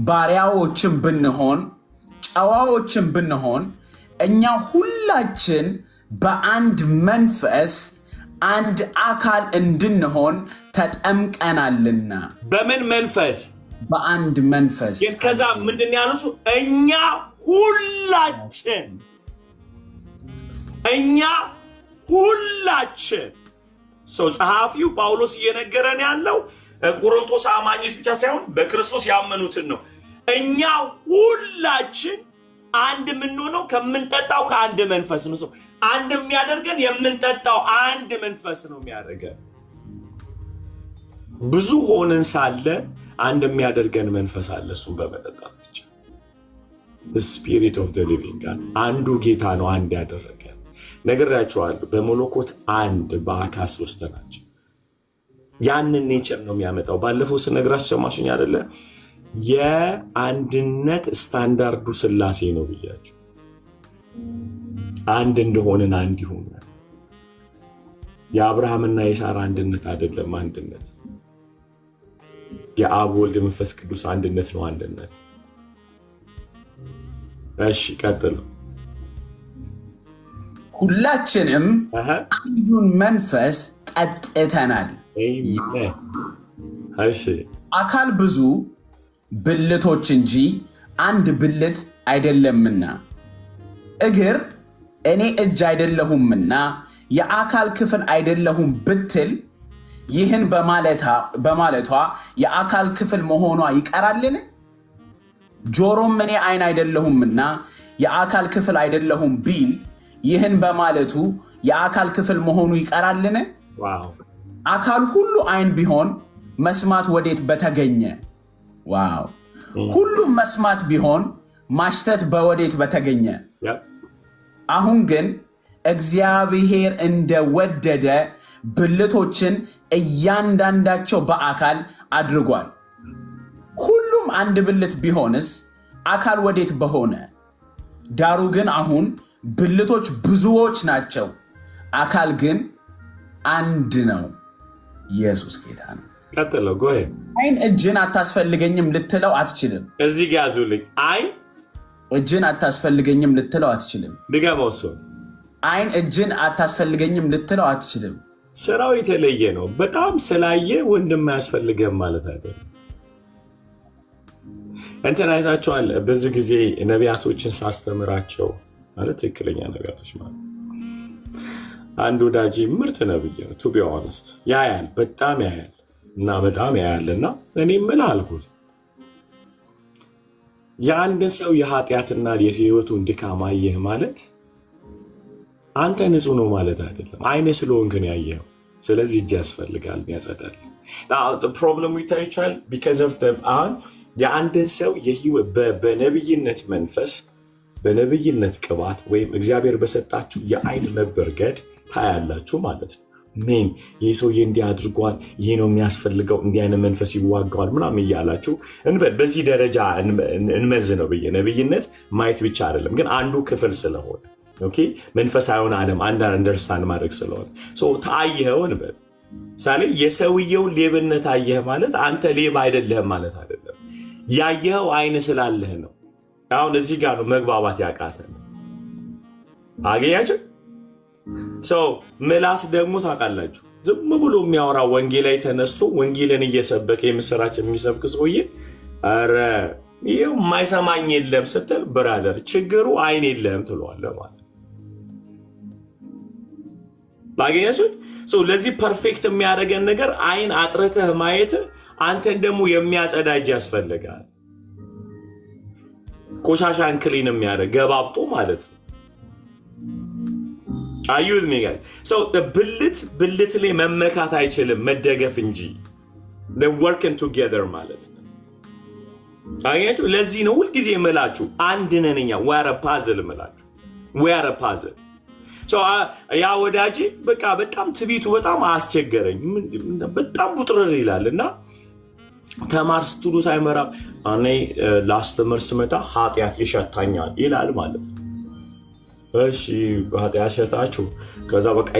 ባሪያዎችን ብንሆን ጨዋዎችን ብንሆን እኛ ሁላችን በአንድ መንፈስ አንድ አካል እንድንሆን ተጠምቀናልና። በምን መንፈስ? በአንድ መንፈስ። ከዛ ምንድን ያሉሱ? እኛ ሁላችን ጸሐፊው ጳውሎስ እየነገረን ያለው ቆሮንቶስ አማኞች ብቻ ሳይሆን በክርስቶስ ያመኑትን ነው። እኛ ሁላችን አንድ የምንሆነው ከምንጠጣው ከአንድ መንፈስ ነው። አንድ የሚያደርገን የምንጠጣው አንድ መንፈስ ነው የሚያደርገን። ብዙ ሆነን ሳለ አንድ የሚያደርገን መንፈስ አለ። እሱም በመጠጣት ብቻ ስፒሪት ኦፍ ዘ ሊቪንግ ጋድ አንዱ ጌታ ነው አንድ ያደረገን። ነግሬያቸዋለሁ። በመለኮት አንድ በአካል ሶስት ናቸው። ያንን ኔቸር ነው የሚያመጣው። ባለፈው ስነግራችሁ ሰማሽኝ አይደለ? የአንድነት ስታንዳርዱ ሥላሴ ነው ብያችሁ። አንድ እንደሆነን አንድ ይሁን። የአብርሃምና የሳራ አንድነት አይደለም አንድነት። የአብ ወልድ መንፈስ ቅዱስ አንድነት ነው አንድነት። እሺ ቀጥሉ። ሁላችንም አንዱን መንፈስ ጠጥተናል። እሺ አካል ብዙ ብልቶች እንጂ አንድ ብልት አይደለምና፣ እግር እኔ እጅ አይደለሁምና የአካል ክፍል አይደለሁም ብትል ይህን በማለቷ የአካል ክፍል መሆኗ ይቀራልን? ጆሮም እኔ ዓይን አይደለሁምና የአካል ክፍል አይደለሁም ቢል ይህን በማለቱ የአካል ክፍል መሆኑ ይቀራልን? አካል ሁሉ ዓይን ቢሆን መስማት ወዴት በተገኘ? ዋው! ሁሉም መስማት ቢሆን ማሽተት በወዴት በተገኘ? አሁን ግን እግዚአብሔር እንደወደደ ብልቶችን እያንዳንዳቸው በአካል አድርጓል። ሁሉም አንድ ብልት ቢሆንስ አካል ወዴት በሆነ? ዳሩ ግን አሁን ብልቶች ብዙዎች ናቸው፣ አካል ግን አንድ ነው። ኢየሱስ ጌታ ነው። ቀጥለው ጎሄ ዓይን እጅን አታስፈልገኝም ልትለው አትችልም። እዚህ ጋር ያዙልኝ። ዓይን እጅን አታስፈልገኝም ልትለው አትችልም። ድገመው። ዓይን እጅን አታስፈልገኝም ልትለው አትችልም። ስራው የተለየ ነው። በጣም ስላየ ወንድም አያስፈልገም ማለት አይደለም። እንትን አይታችኋል። በዚህ ጊዜ ነቢያቶችን ሳስተምራቸው ማለት ትክክለኛ ነቢያቶች ማለት አንድ ወዳጅ ምርጥ ነብይ ነው። ቱ ቢ ኦነስት ያያል፣ በጣም ያያል እና በጣም ያያልና እኔ ምን አልኩት፣ የአንድን ሰው የኃጢአትና የህይወቱን ድካም አየህ ማለት አንተ ንጹህ ነው ማለት አይደለም። አይነ ስለሆንክ ነው ያየኸው። ስለዚህ እጅ ያስፈልጋል ያጸዳል። ፕሮብለሙ ይታያል። ቢካዝ ኦፍ አሁን የአንድን ሰው የህይወት በነብይነት መንፈስ በነብይነት ቅባት ወይም እግዚአብሔር በሰጣችሁ የአይን መበርገድ ታያላችሁ ማለት ነው። ምን ይህ ሰውዬ እንዲህ አድርጓል፣ ይህ ነው የሚያስፈልገው፣ እንዲህ አይነት መንፈስ ይዋጋዋል ምናምን እያላችሁ በዚህ ደረጃ እንመዝነው ብዬ ነብይነት ማየት ብቻ አይደለም፣ ግን አንዱ ክፍል ስለሆነ ኦኬ መንፈሳዊውን ዓለም አንድ አንደርስታንድ ማድረግ ስለሆነ ታየኸው እንበል። ምሳሌ የሰውየው ሌብነት አየህ ማለት አንተ ሌባ አይደለህም ማለት አይደለም። ያየኸው አይን ስላለህ ነው። አሁን እዚህ ጋር ነው መግባባት ያቃተን። አገኛችሁ? ምላስ ደግሞ ታውቃላችሁ፣ ዝም ብሎ የሚያወራ ወንጌላዊ ተነስቶ ወንጌልን እየሰበከ የምስራች የሚሰብክ ሰውዬ ኧረ ይኸው የማይሰማኝ የለም ስትል ብራዘር ችግሩ አይን የለም ትለዋለህ ማለት ባገኛችሁ። ለዚህ ፐርፌክት የሚያደርገን ነገር አይን አጥርተህ ማየት፣ አንተን ደግሞ የሚያጸዳ እጅ ያስፈልጋል። ቆሻሻን ክሊን የሚያደርግ ገባብጦ ማለት ነው። አዩት ሚጋል ብልት ላይ መመካት አይችልም መደገፍ እንጂ working together ማለት ነው። አያችሁ፣ ለዚህ ነው ሁልጊዜ የምላችሁ አንድ ነን እኛ። ወያረ ፓዝል እምላችሁ ወያረ ፓዝል። ያ ወዳጄ በቃ በጣም ትቢቱ በጣም አስቸገረኝ። በጣም ቡጥርር ይላል እና ተማር ስትሉ ሳይመራም እኔ ላስተምር ስመጣ ኃጢአት ይሸታኛል ይላል ማለት ነው። እሺ ኃጢአት ሸታችሁ፣ ከዛ በቃ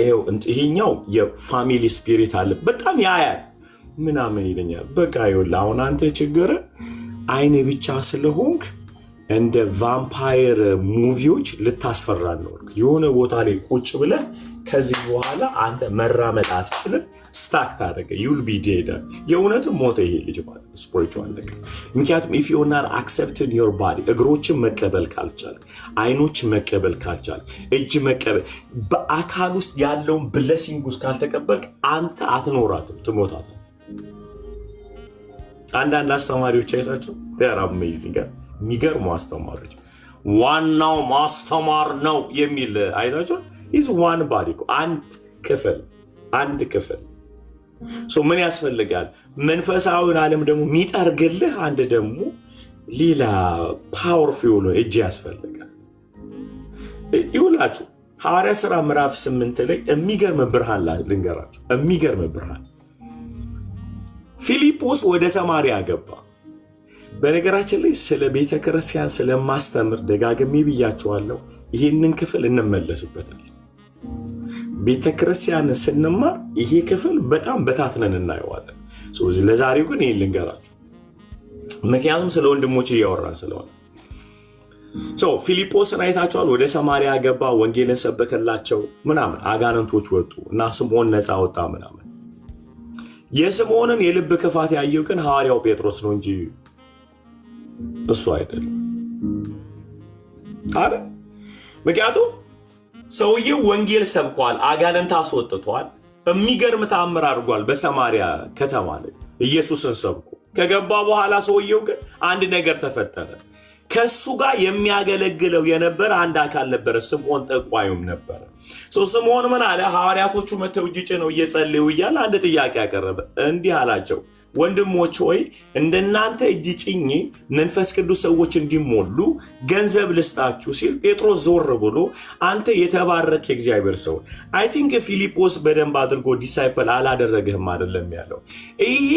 ይሄኛው የፋሚሊ ስፒሪት አለ በጣም ያያል ምናምን ይለኛል። በቃ ይኸውልህ አሁን አንተ ችግር አይኔ ብቻ ስለሆንክ እንደ ቫምፓየር ሙቪዎች ልታስፈራ ነው። የሆነ ቦታ ላይ ቁጭ ብለህ ከዚህ በኋላ አንተ መራመድ አትችልም። ስታክ ታደረገ ዩል ቢ ዴድ። የእውነቱ ሞተ ይሄ ልጅ ማለት ስፒሪቹዋል ነገር። ምክንያቱም ኢፍ ዩ ናት አክሰፕትድ ዮር ባዲ፣ እግሮችን መቀበል ካልቻል፣ አይኖች መቀበል ካልቻል፣ እጅ መቀበል በአካል ውስጥ ያለውን ብለሲንግ ውስጥ ካልተቀበልክ አንተ አትኖራትም፣ ትሞታለህ። አንዳንድ አስተማሪዎች አይታቸው አሜዚንግ የሚገርሙ አስተማሪዎች ዋናው ማስተማር ነው የሚል አይታቸው is one body አንድ ክፍል ምን ያስፈልጋል? መንፈሳዊውን ዓለም ደግሞ የሚጠርግልህ አንድ ደግሞ ሌላ ፓወርፉል እጅ ያስፈልጋል። ይውላችሁ ሐዋርያ ሥራ ምዕራፍ 8 ላይ የሚገርም ብርሃን ልንገራችሁ። የሚገርም ብርሃን ፊልጶስ ወደ ሰማርያ ገባ። በነገራችን ላይ ስለ ቤተ ክርስቲያን ስለማስተምር ደጋግሜ ብያችኋለሁ። ይህንን ክፍል እንመለስበታል። ቤተ ክርስቲያንን ስንማር ይሄ ክፍል በጣም በታትነን እናየዋለን። ለዛሬው ግን ይህን ልንገራችሁ፣ ምክንያቱም ስለ ወንድሞች እያወራን ስለሆነ። ፊልጶስን አይታችኋል። ወደ ሰማርያ ገባ፣ ወንጌልን ሰበከላቸው ምናምን፣ አጋንንቶች ወጡ እና ስምዖን ነፃ ወጣ ምናምን። የስምዖንን የልብ ክፋት ያየው ግን ሐዋርያው ጴጥሮስ ነው እንጂ እሱ አይደለም አረ። ምክንያቱም ሰውየው ወንጌል ሰብኳል፣ አጋንንት አስወጥቷል፣ የሚገርም ተአምር አድርጓል በሰማርያ ከተማ ላይ ኢየሱስን ሰብኮ ከገባ በኋላ ሰውየው ግን አንድ ነገር ተፈጠረ። ከሱ ጋር የሚያገለግለው የነበረ አንድ አካል ነበረ፣ ስምዖን ጠቋዩም ነበረ። ስምዖን ምን አለ? ሐዋርያቶቹ መተው እጅ ጭነው እየጸለዩ እያለ አንድ ጥያቄ ያቀረበ። እንዲህ አላቸው፣ ወንድሞች ሆይ እንደናንተ እጅ ጭኜ መንፈስ ቅዱስ ሰዎች እንዲሞሉ ገንዘብ ልስጣችሁ ሲል ጴጥሮስ ዞር ብሎ አንተ የተባረክ የእግዚአብሔር ሰው፣ አይ ቲንክ ፊልጶስ በደንብ አድርጎ ዲሳይፕል አላደረገህም አይደለም ያለው። ይሄ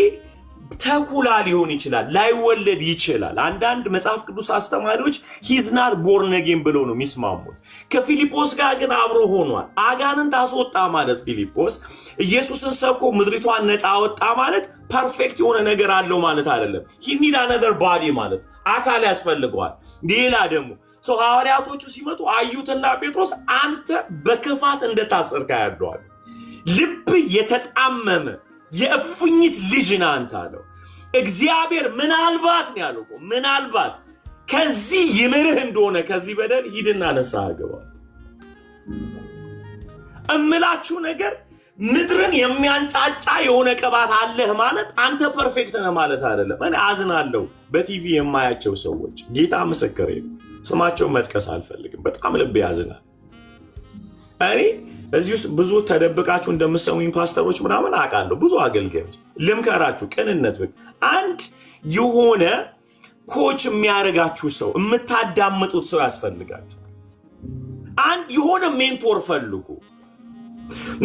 ተኩላ ሊሆን ይችላል፣ ላይወለድ ይችላል። አንዳንድ መጽሐፍ ቅዱስ አስተማሪዎች ሂዝ ናት ቦርን አጌን ብለው ነው የሚስማሙት። ከፊልጶስ ጋር ግን አብሮ ሆኗል። አጋንንት አስወጣ ማለት ፊልጶስ ኢየሱስን ሰብኮ ምድሪቷን ነፃ አወጣ ማለት ፐርፌክት የሆነ ነገር አለው ማለት አይደለም። ሂ ኒድ አነዘር ባዲ ማለት አካል ያስፈልገዋል። ሌላ ደግሞ ሐዋርያቶቹ ሲመጡ አዩትና ጴጥሮስ አንተ በክፋት እንደታሰርካ ያለዋል፣ ልብ የተጣመመ የእፉኝት ልጅ ነህ አንተ አለው። እግዚአብሔር ምናልባት ነው ያለው፣ ምናልባት ከዚህ ይምርህ እንደሆነ ከዚህ በደል ሂድና ንስሐ ግባ። እምላችሁ ነገር ምድርን የሚያንጫጫ የሆነ ቅባት አለህ ማለት አንተ ፐርፌክት ነህ ማለት አይደለም። እኔ አዝናለሁ በቲቪ የማያቸው ሰዎች፣ ጌታ ምስክሬ ነው፣ ስማቸውን መጥቀስ አልፈልግም፣ በጣም ልብ ያዝናል። እኔ እዚህ ውስጥ ብዙ ተደብቃችሁ እንደምትሰሙኝ ፓስተሮች ምናምን አውቃለሁ፣ ብዙ አገልጋዮች። ልምከራችሁ፣ ቅንነት አንድ የሆነ ኮች የሚያደርጋችሁ ሰው፣ የምታዳምጡት ሰው ያስፈልጋችሁ። አንድ የሆነ ሜንቶር ፈልጉ።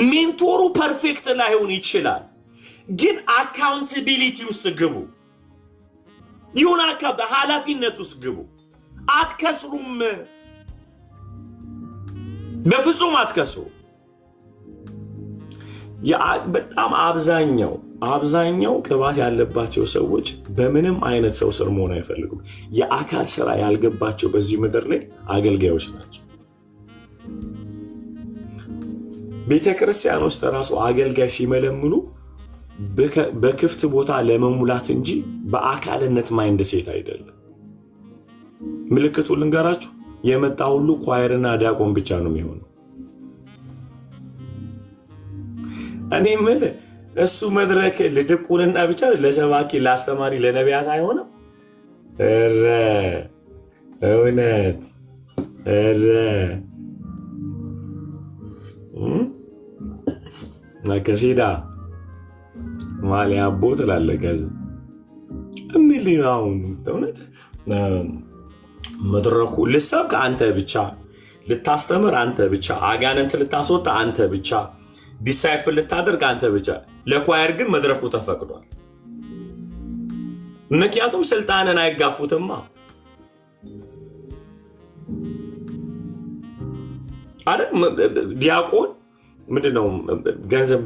ሜንቶሩ ፐርፌክት ላይሆን ይችላል፣ ግን አካውንታቢሊቲ ውስጥ ግቡ። ይሁን ኃላፊነት ውስጥ ግቡ። አትከስሩም፣ በፍጹም አትከስሩ። በጣም አብዛኛው ቅባት ያለባቸው ሰዎች በምንም አይነት ሰው ስር መሆን አይፈልጉም። የአካል ስራ ያልገባቸው በዚህ ምድር ላይ አገልጋዮች ናቸው። ቤተ ክርስቲያን ውስጥ ራሱ አገልጋይ ሲመለምሉ በክፍት ቦታ ለመሙላት እንጂ በአካልነት ማይንድ ሴት አይደለም። ምልክቱ ልንገራችሁ፣ የመጣ ሁሉ ኳየርና ዲያቆን ብቻ ነው የሚሆነው። እኔ ምን እሱ መድረክ ለድቁንና ብቻ ለሰባኪ፣ ለአስተማሪ፣ ለነቢያት አይሆንም። እረ እውነት እረ ከሴዳ ማሊያ ቦት ላለገዝ እሚሊናውን እውነት መድረኩ ልሰብክ አንተ ብቻ፣ ልታስተምር አንተ ብቻ፣ አጋንንት ልታስወጣ አንተ ብቻ፣ ዲሳይፕል ልታደርግ አንተ ብቻ። ለኳየር ግን መድረኩ ተፈቅዷል። ምክንያቱም ስልጣንን አይጋፉትማ። አይደል? ዲያቆን ምንድነው ገንዘብ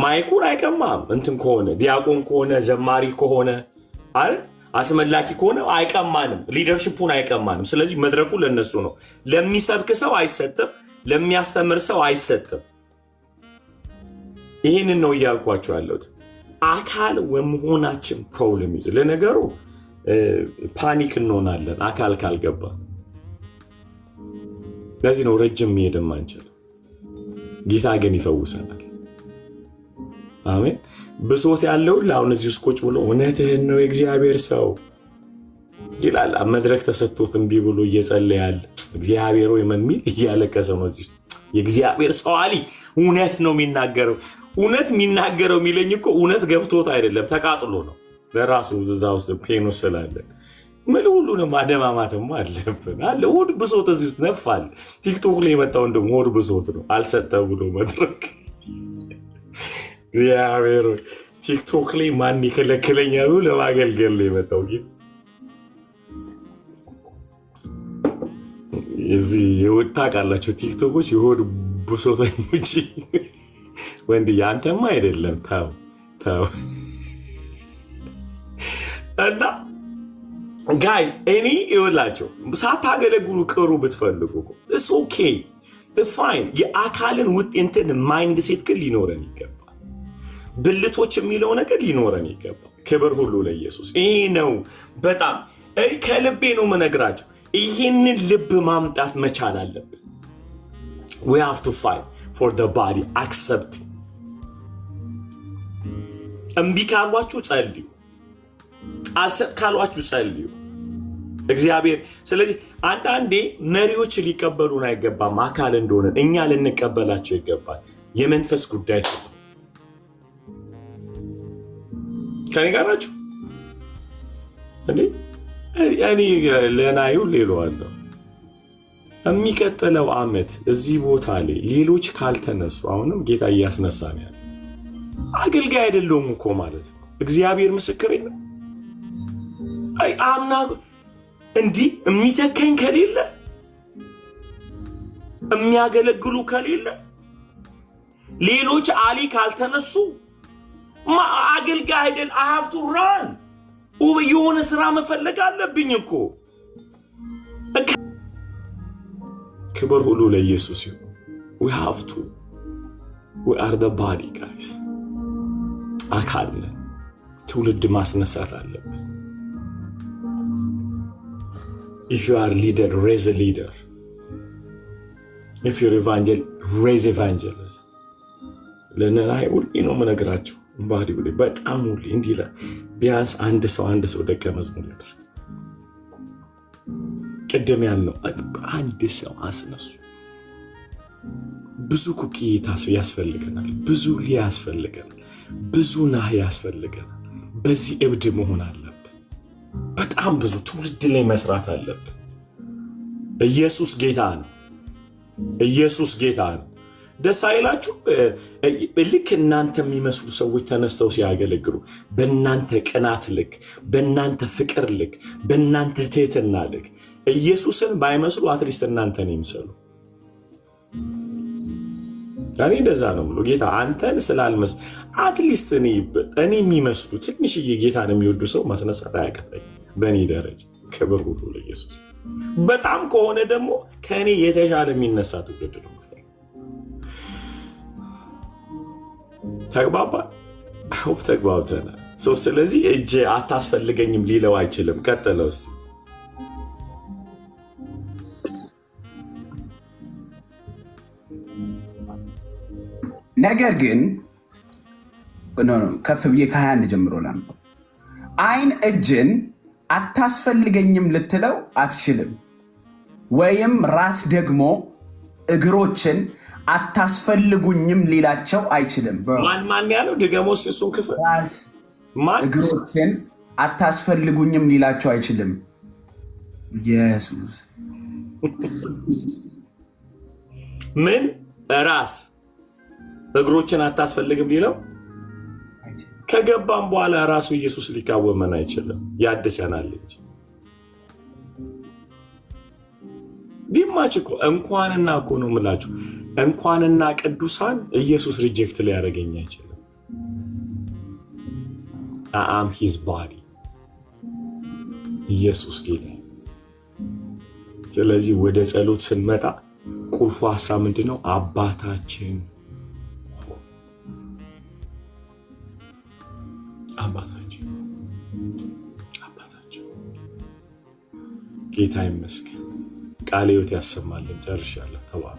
ማይኩን አይቀማም። እንትን ከሆነ ዲያቆን ከሆነ ዘማሪ ከሆነ አይደል አስመላኪ ከሆነ አይቀማንም፣ ሊደርሺፑን አይቀማንም። ስለዚህ መድረኩ ለነሱ ነው። ለሚሰብክ ሰው አይሰጥም፣ ለሚያስተምር ሰው አይሰጥም። ይህንን ነው እያልኳቸው ያለሁት። አካል ወመሆናችን ፕሮብሌም ይዘ ለነገሩ ፓኒክ እንሆናለን አካል ካልገባ። ለዚህ ነው ረጅም መሄድም አንችልም። ጌታ ግን ይፈውሰናል። አሜን። ብሶት ያለው አሁን እዚህ ውስጥ ቁጭ ብሎ እውነትህን ነው የእግዚአብሔር ሰው ይላል። መድረክ ተሰጥቶት እምቢ ብሎ እየጸለያል እግዚአብሔር ወይ የሚል እያለቀሰ ነው እዚህ ውስጥ። የእግዚአብሔር ሰው አሊ እውነት ነው የሚናገረው። እውነት የሚናገረው የሚለኝ እኮ እውነት ገብቶት አይደለም፣ ተቃጥሎ ነው ለራሱ እዛ ውስጥ ፔኖ ስላለ ምን ሁሉንም አደማማትም አለብን አለ። ሆድ ብሶት እዚህ ውስጥ ነፋል። ቲክቶክ ላይ የመጣው እንደውም ሆድ ብሶት ነው አልሰጠ ብሎ መድረክ እግዚአብሔር ቲክቶክ ላይ ማን ይከለክለኛል ለማገልገል ላይ የመጣው ጌታ እዚህ የወጣ ቃላቸው ቲክቶኮች የሆድ ብሶተኞች ወንድ ያንተማ አይደለም ታው እና ጋይስ እኔ ይወላቸው ሳታገለግሉ ቅሩ ብትፈልጉ እስ ኦኬ ፋይን። የአካልን ውጤንትን ማይንድ ሴት ግን ሊኖረን ይገባል። ብልቶች የሚለው ነገር ሊኖረን ይገባል። ክብር ሁሉ ለኢየሱስ። ይሄ ነው በጣም ከልቤ ነው የምነግራቸው። ይህንን ልብ ማምጣት መቻል አለብን። we have to fight for the body accept። እምቢ ካሏችሁ ጸልዩ፣ አልሰጥ ካሏችሁ ጸልዩ እግዚአብሔር። ስለዚህ አንዳንዴ መሪዎች ሊቀበሉን አይገባም። አካል እንደሆነ እኛ ልንቀበላቸው ይገባል። የመንፈስ ጉዳይ ነው። ከኔ ጋር ናችሁ እንዴ? እኔ ለናዩ ሌሎዋለሁ የሚቀጥለው ዓመት እዚህ ቦታ ላይ ሌሎች ካልተነሱ አሁንም ጌታ እያስነሳ ነው ያለ። አገልጋይ አይደለሁም እኮ ማለት ነው። እግዚአብሔር ምስክሬ ነው። አይ አምና እንዲህ የሚተካኝ ከሌለ የሚያገለግሉ ከሌለ ሌሎች አሊ ካልተነሱ አገልጋይ አይደል። I have to run። የሆነ ስራ መፈለግ አለብኝ እኮ። ክብር ሁሉ ለኢየሱስ ይሁን። we have to we are the body guys። አካል ነን። ትውልድ ማስነሳት አለብን። if you are leader raise a leader, if you're evangel raise evangelist። ለነላይ ሁሉ ነው የምነግራቸው። ባዲ ሁሉ በጣም ሁሉ እንዲህ ላይ ቢያንስ አንድ ሰው ደቀ መዝሙር ያደርግ። ቅድም ያለው አንድ ሰው አስነሱ። ብዙ ኩኪታ ሰው ያስፈልገናል። ብዙ ያስፈልገናል። ብዙ ናህ ያስፈልገናል። በዚህ እብድ መሆን አለብን። በጣም ብዙ ትውልድ ላይ መስራት አለብን። ኢየሱስ ጌታ ነው። ኢየሱስ ጌታ ነው። ደስ አይላችሁ? ልክ እናንተ የሚመስሉ ሰዎች ተነስተው ሲያገለግሉ በእናንተ ቅናት ልክ፣ በእናንተ ፍቅር ልክ፣ በእናንተ ትህትና ልክ ኢየሱስን ባይመስሉ አትሊስት እናንተን ይምሰሉ። እኔ እንደዛ ነው ብሎ ጌታ አንተን ስላልመስ አትሊስት እኔ የሚመስሉ ትንሽዬ ጌታን የሚወዱ ሰው ማስነሳት አያቀተኝ በእኔ ደረጃ። ክብር ሁሉ ለኢየሱስ። በጣም ከሆነ ደግሞ ከእኔ የተሻለ የሚነሳ ትውልድ ነው። ተግባብተናል። ስለዚህ እጅ አታስፈልገኝም ሊለው አይችልም። ቀጥለው እስኪ ነገር ግን ከፍ ብዬ ከ21 ጀምሮ ላምጠው። አይን እጅን አታስፈልገኝም ልትለው አትችልም፣ ወይም ራስ ደግሞ እግሮችን አታስፈልጉኝም ሊላቸው አይችልም። ማን ያለው ድገሞስ? እሱን ክፍል ራስ እግሮችን አታስፈልጉኝም ሊላቸው አይችልም። ኢየሱስ ምን ራስ እግሮችን አታስፈልግም ሊለው ከገባም በኋላ ራሱ ኢየሱስ ሊቃወመን አይችልም። ያድሰናል እንጂ ዲማች እኮ እንኳንና እኮ ነው የምላችሁ እንኳንና ቅዱሳን ኢየሱስ ሪጀክት ሊያደርገኝ አይችልም። አም ሂዝ ባዲ ኢየሱስ ጌታ። ስለዚህ ወደ ጸሎት ስንመጣ ቁልፉ ሐሳብ ምንድነው? አባታችን ጌታ ይመስገን። ቃለ ሕይወት ያሰማልን። ጨርሻለሁ። ተባረኩ።